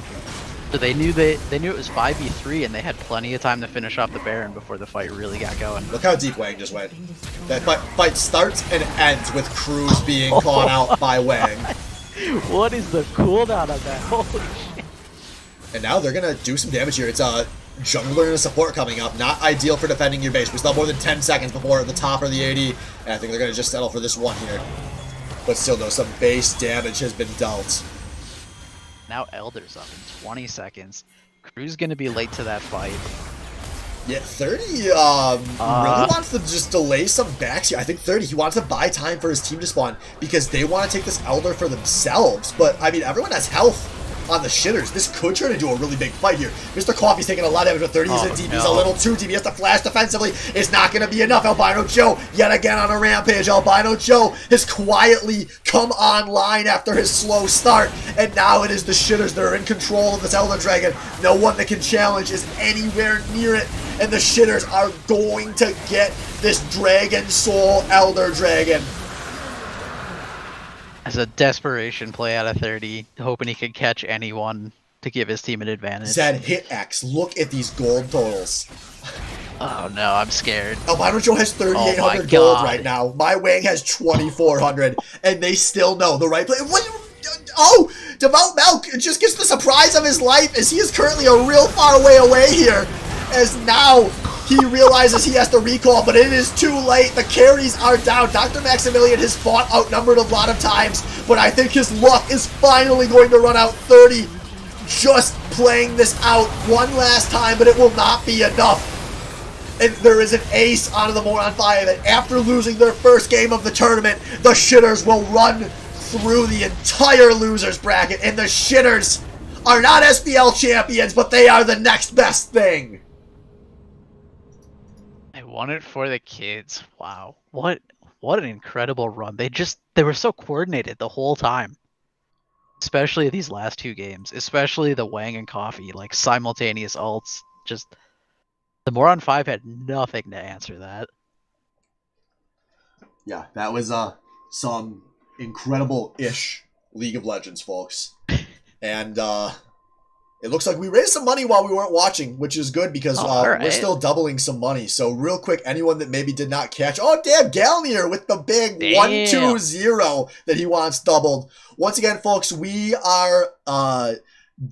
So they knew it was 5v3 and they had plenty of time to finish off the Baron before the fight really got going. Look how deep Wang just went. That fight starts and ends with Cruz being caught out by Wang. What is the cooldown of that? Holy shit. And now they're going to do some damage here. It's a jungler and a support coming up. Not ideal for defending your base. We still have more than 10 seconds before the top or the AD. And I think they're going to just settle for this one here. But still, though, some base damage has been dealt. Now Elder's up in 20 seconds. Crew's going to be late to that fight. Yeah, 30 really wants to just delay some backs here. I think 30, he wants to buy time for his team to spawn because they want to take this Elder for themselves. But, I mean, everyone has health on the shitters. This could turn into a really big fight here. Mr. Coffee's taking a lot of damage with 30. He's in deep. He's a little too deep. He has to flash defensively. It's not going to be enough. Albino Joe yet again on a rampage. Albino Joe has quietly come online after his slow start. And now it is the shitters that are in control of this Elder Dragon. No one that can challenge is anywhere near it. And the shitters are going to get this Dragon Soul Elder Dragon. As a desperation play out of 30, hoping he could catch anyone to give his team an advantage. Zed, hit X. Look at these gold totals. Oh no, I'm scared. Albino Joe has 3,800 gold right now. My Wang has 2,400, and they still know the right play. Oh, Devout Milk just gets the surprise of his life as he is currently a real far way away here. As now he realizes he has to recall, but it is too late. The carries are down. Dr. Maximilian has fought outnumbered a lot of times, but I think his luck is finally going to run out. 30 just playing this out one last time, but it will not be enough. And there is an ace onto the Moron 5, and after losing their first game of the tournament, the shitters will run through the entire losers bracket, and the shitters are not SPL champions, but they are the next best thing. I won it for the kids. Wow. What an incredible run. They were so coordinated the whole time. Especially these last two games. Especially the Wang and Coffee, like simultaneous ults. Just the Moron 5 had nothing to answer that. Yeah, that was some incredible-ish League of Legends, folks. And it looks like we raised some money while we weren't watching, which is good because we're still doubling some money. So real quick, anyone that maybe did not catch... Oh, damn, Galnier with the big 1-2-0 that he wants doubled. Once again, folks, we are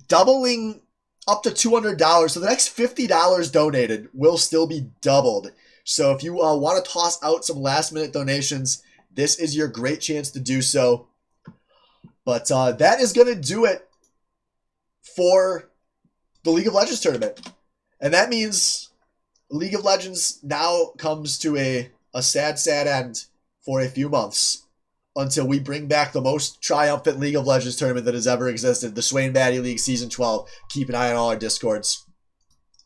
doubling up to $200. So the next $50 donated will still be doubled. So if you want to toss out some last-minute donations, this is your great chance to do so. But that is going to do it for the League of Legends tournament. And that means League of Legends now comes to a sad, sad end for a few months until we bring back the most triumphant League of Legends tournament that has ever existed, the Swain Batty League Season 12. Keep an eye on all our Discords.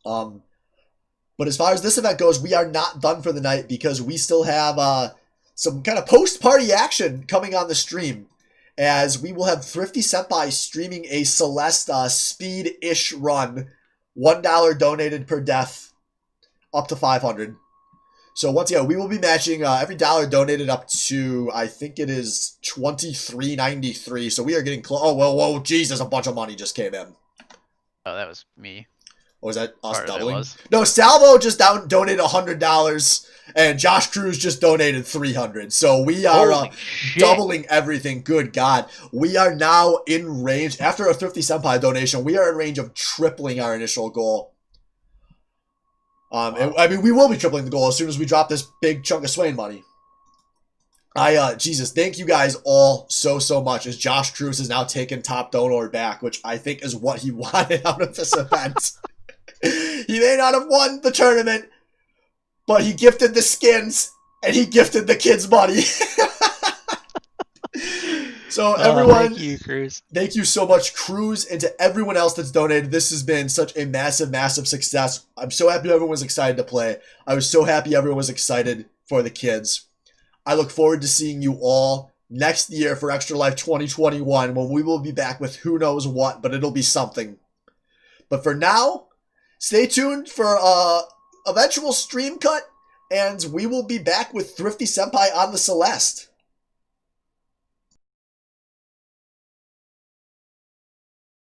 But as far as this event goes, we are not done for the night because we still have some kind of post-party action coming on the stream, as we will have Thrifty Senpai streaming a Celeste speed-ish run, $1 donated per death, up to 500. So once again, we will be matching every dollar donated up to, I think it is $23.93. So we are getting close. Oh, whoa, Jesus, a bunch of money just came in. Oh, that was me. Or was that us Part doubling? No, Salvo just donated $100, and Josh Cruz just donated $300. So we are doubling everything. Good God. We are now in range. After a Thrifty Senpai donation, we are in range of tripling our initial goal. Wow. I mean, we will be tripling the goal as soon as we drop this big chunk of Swain money. Jesus, thank you guys all so much, as Josh Cruz has now taken top donor back, which I think is what he wanted out of this event. He may not have won the tournament, but he gifted the skins, and he gifted the kids money. So everyone, thank you, Cruz. Thank you so much, Cruz, and to everyone else that's donated. This has been such a massive success. I'm so happy everyone was excited to play. I was so happy everyone was excited for the kids. I look forward to seeing you all next year for Extra Life 2021, when we will be back with who knows what, but it'll be something. But for now, stay tuned for eventual stream cut, and we will be back with Thrifty Senpai on the Celeste.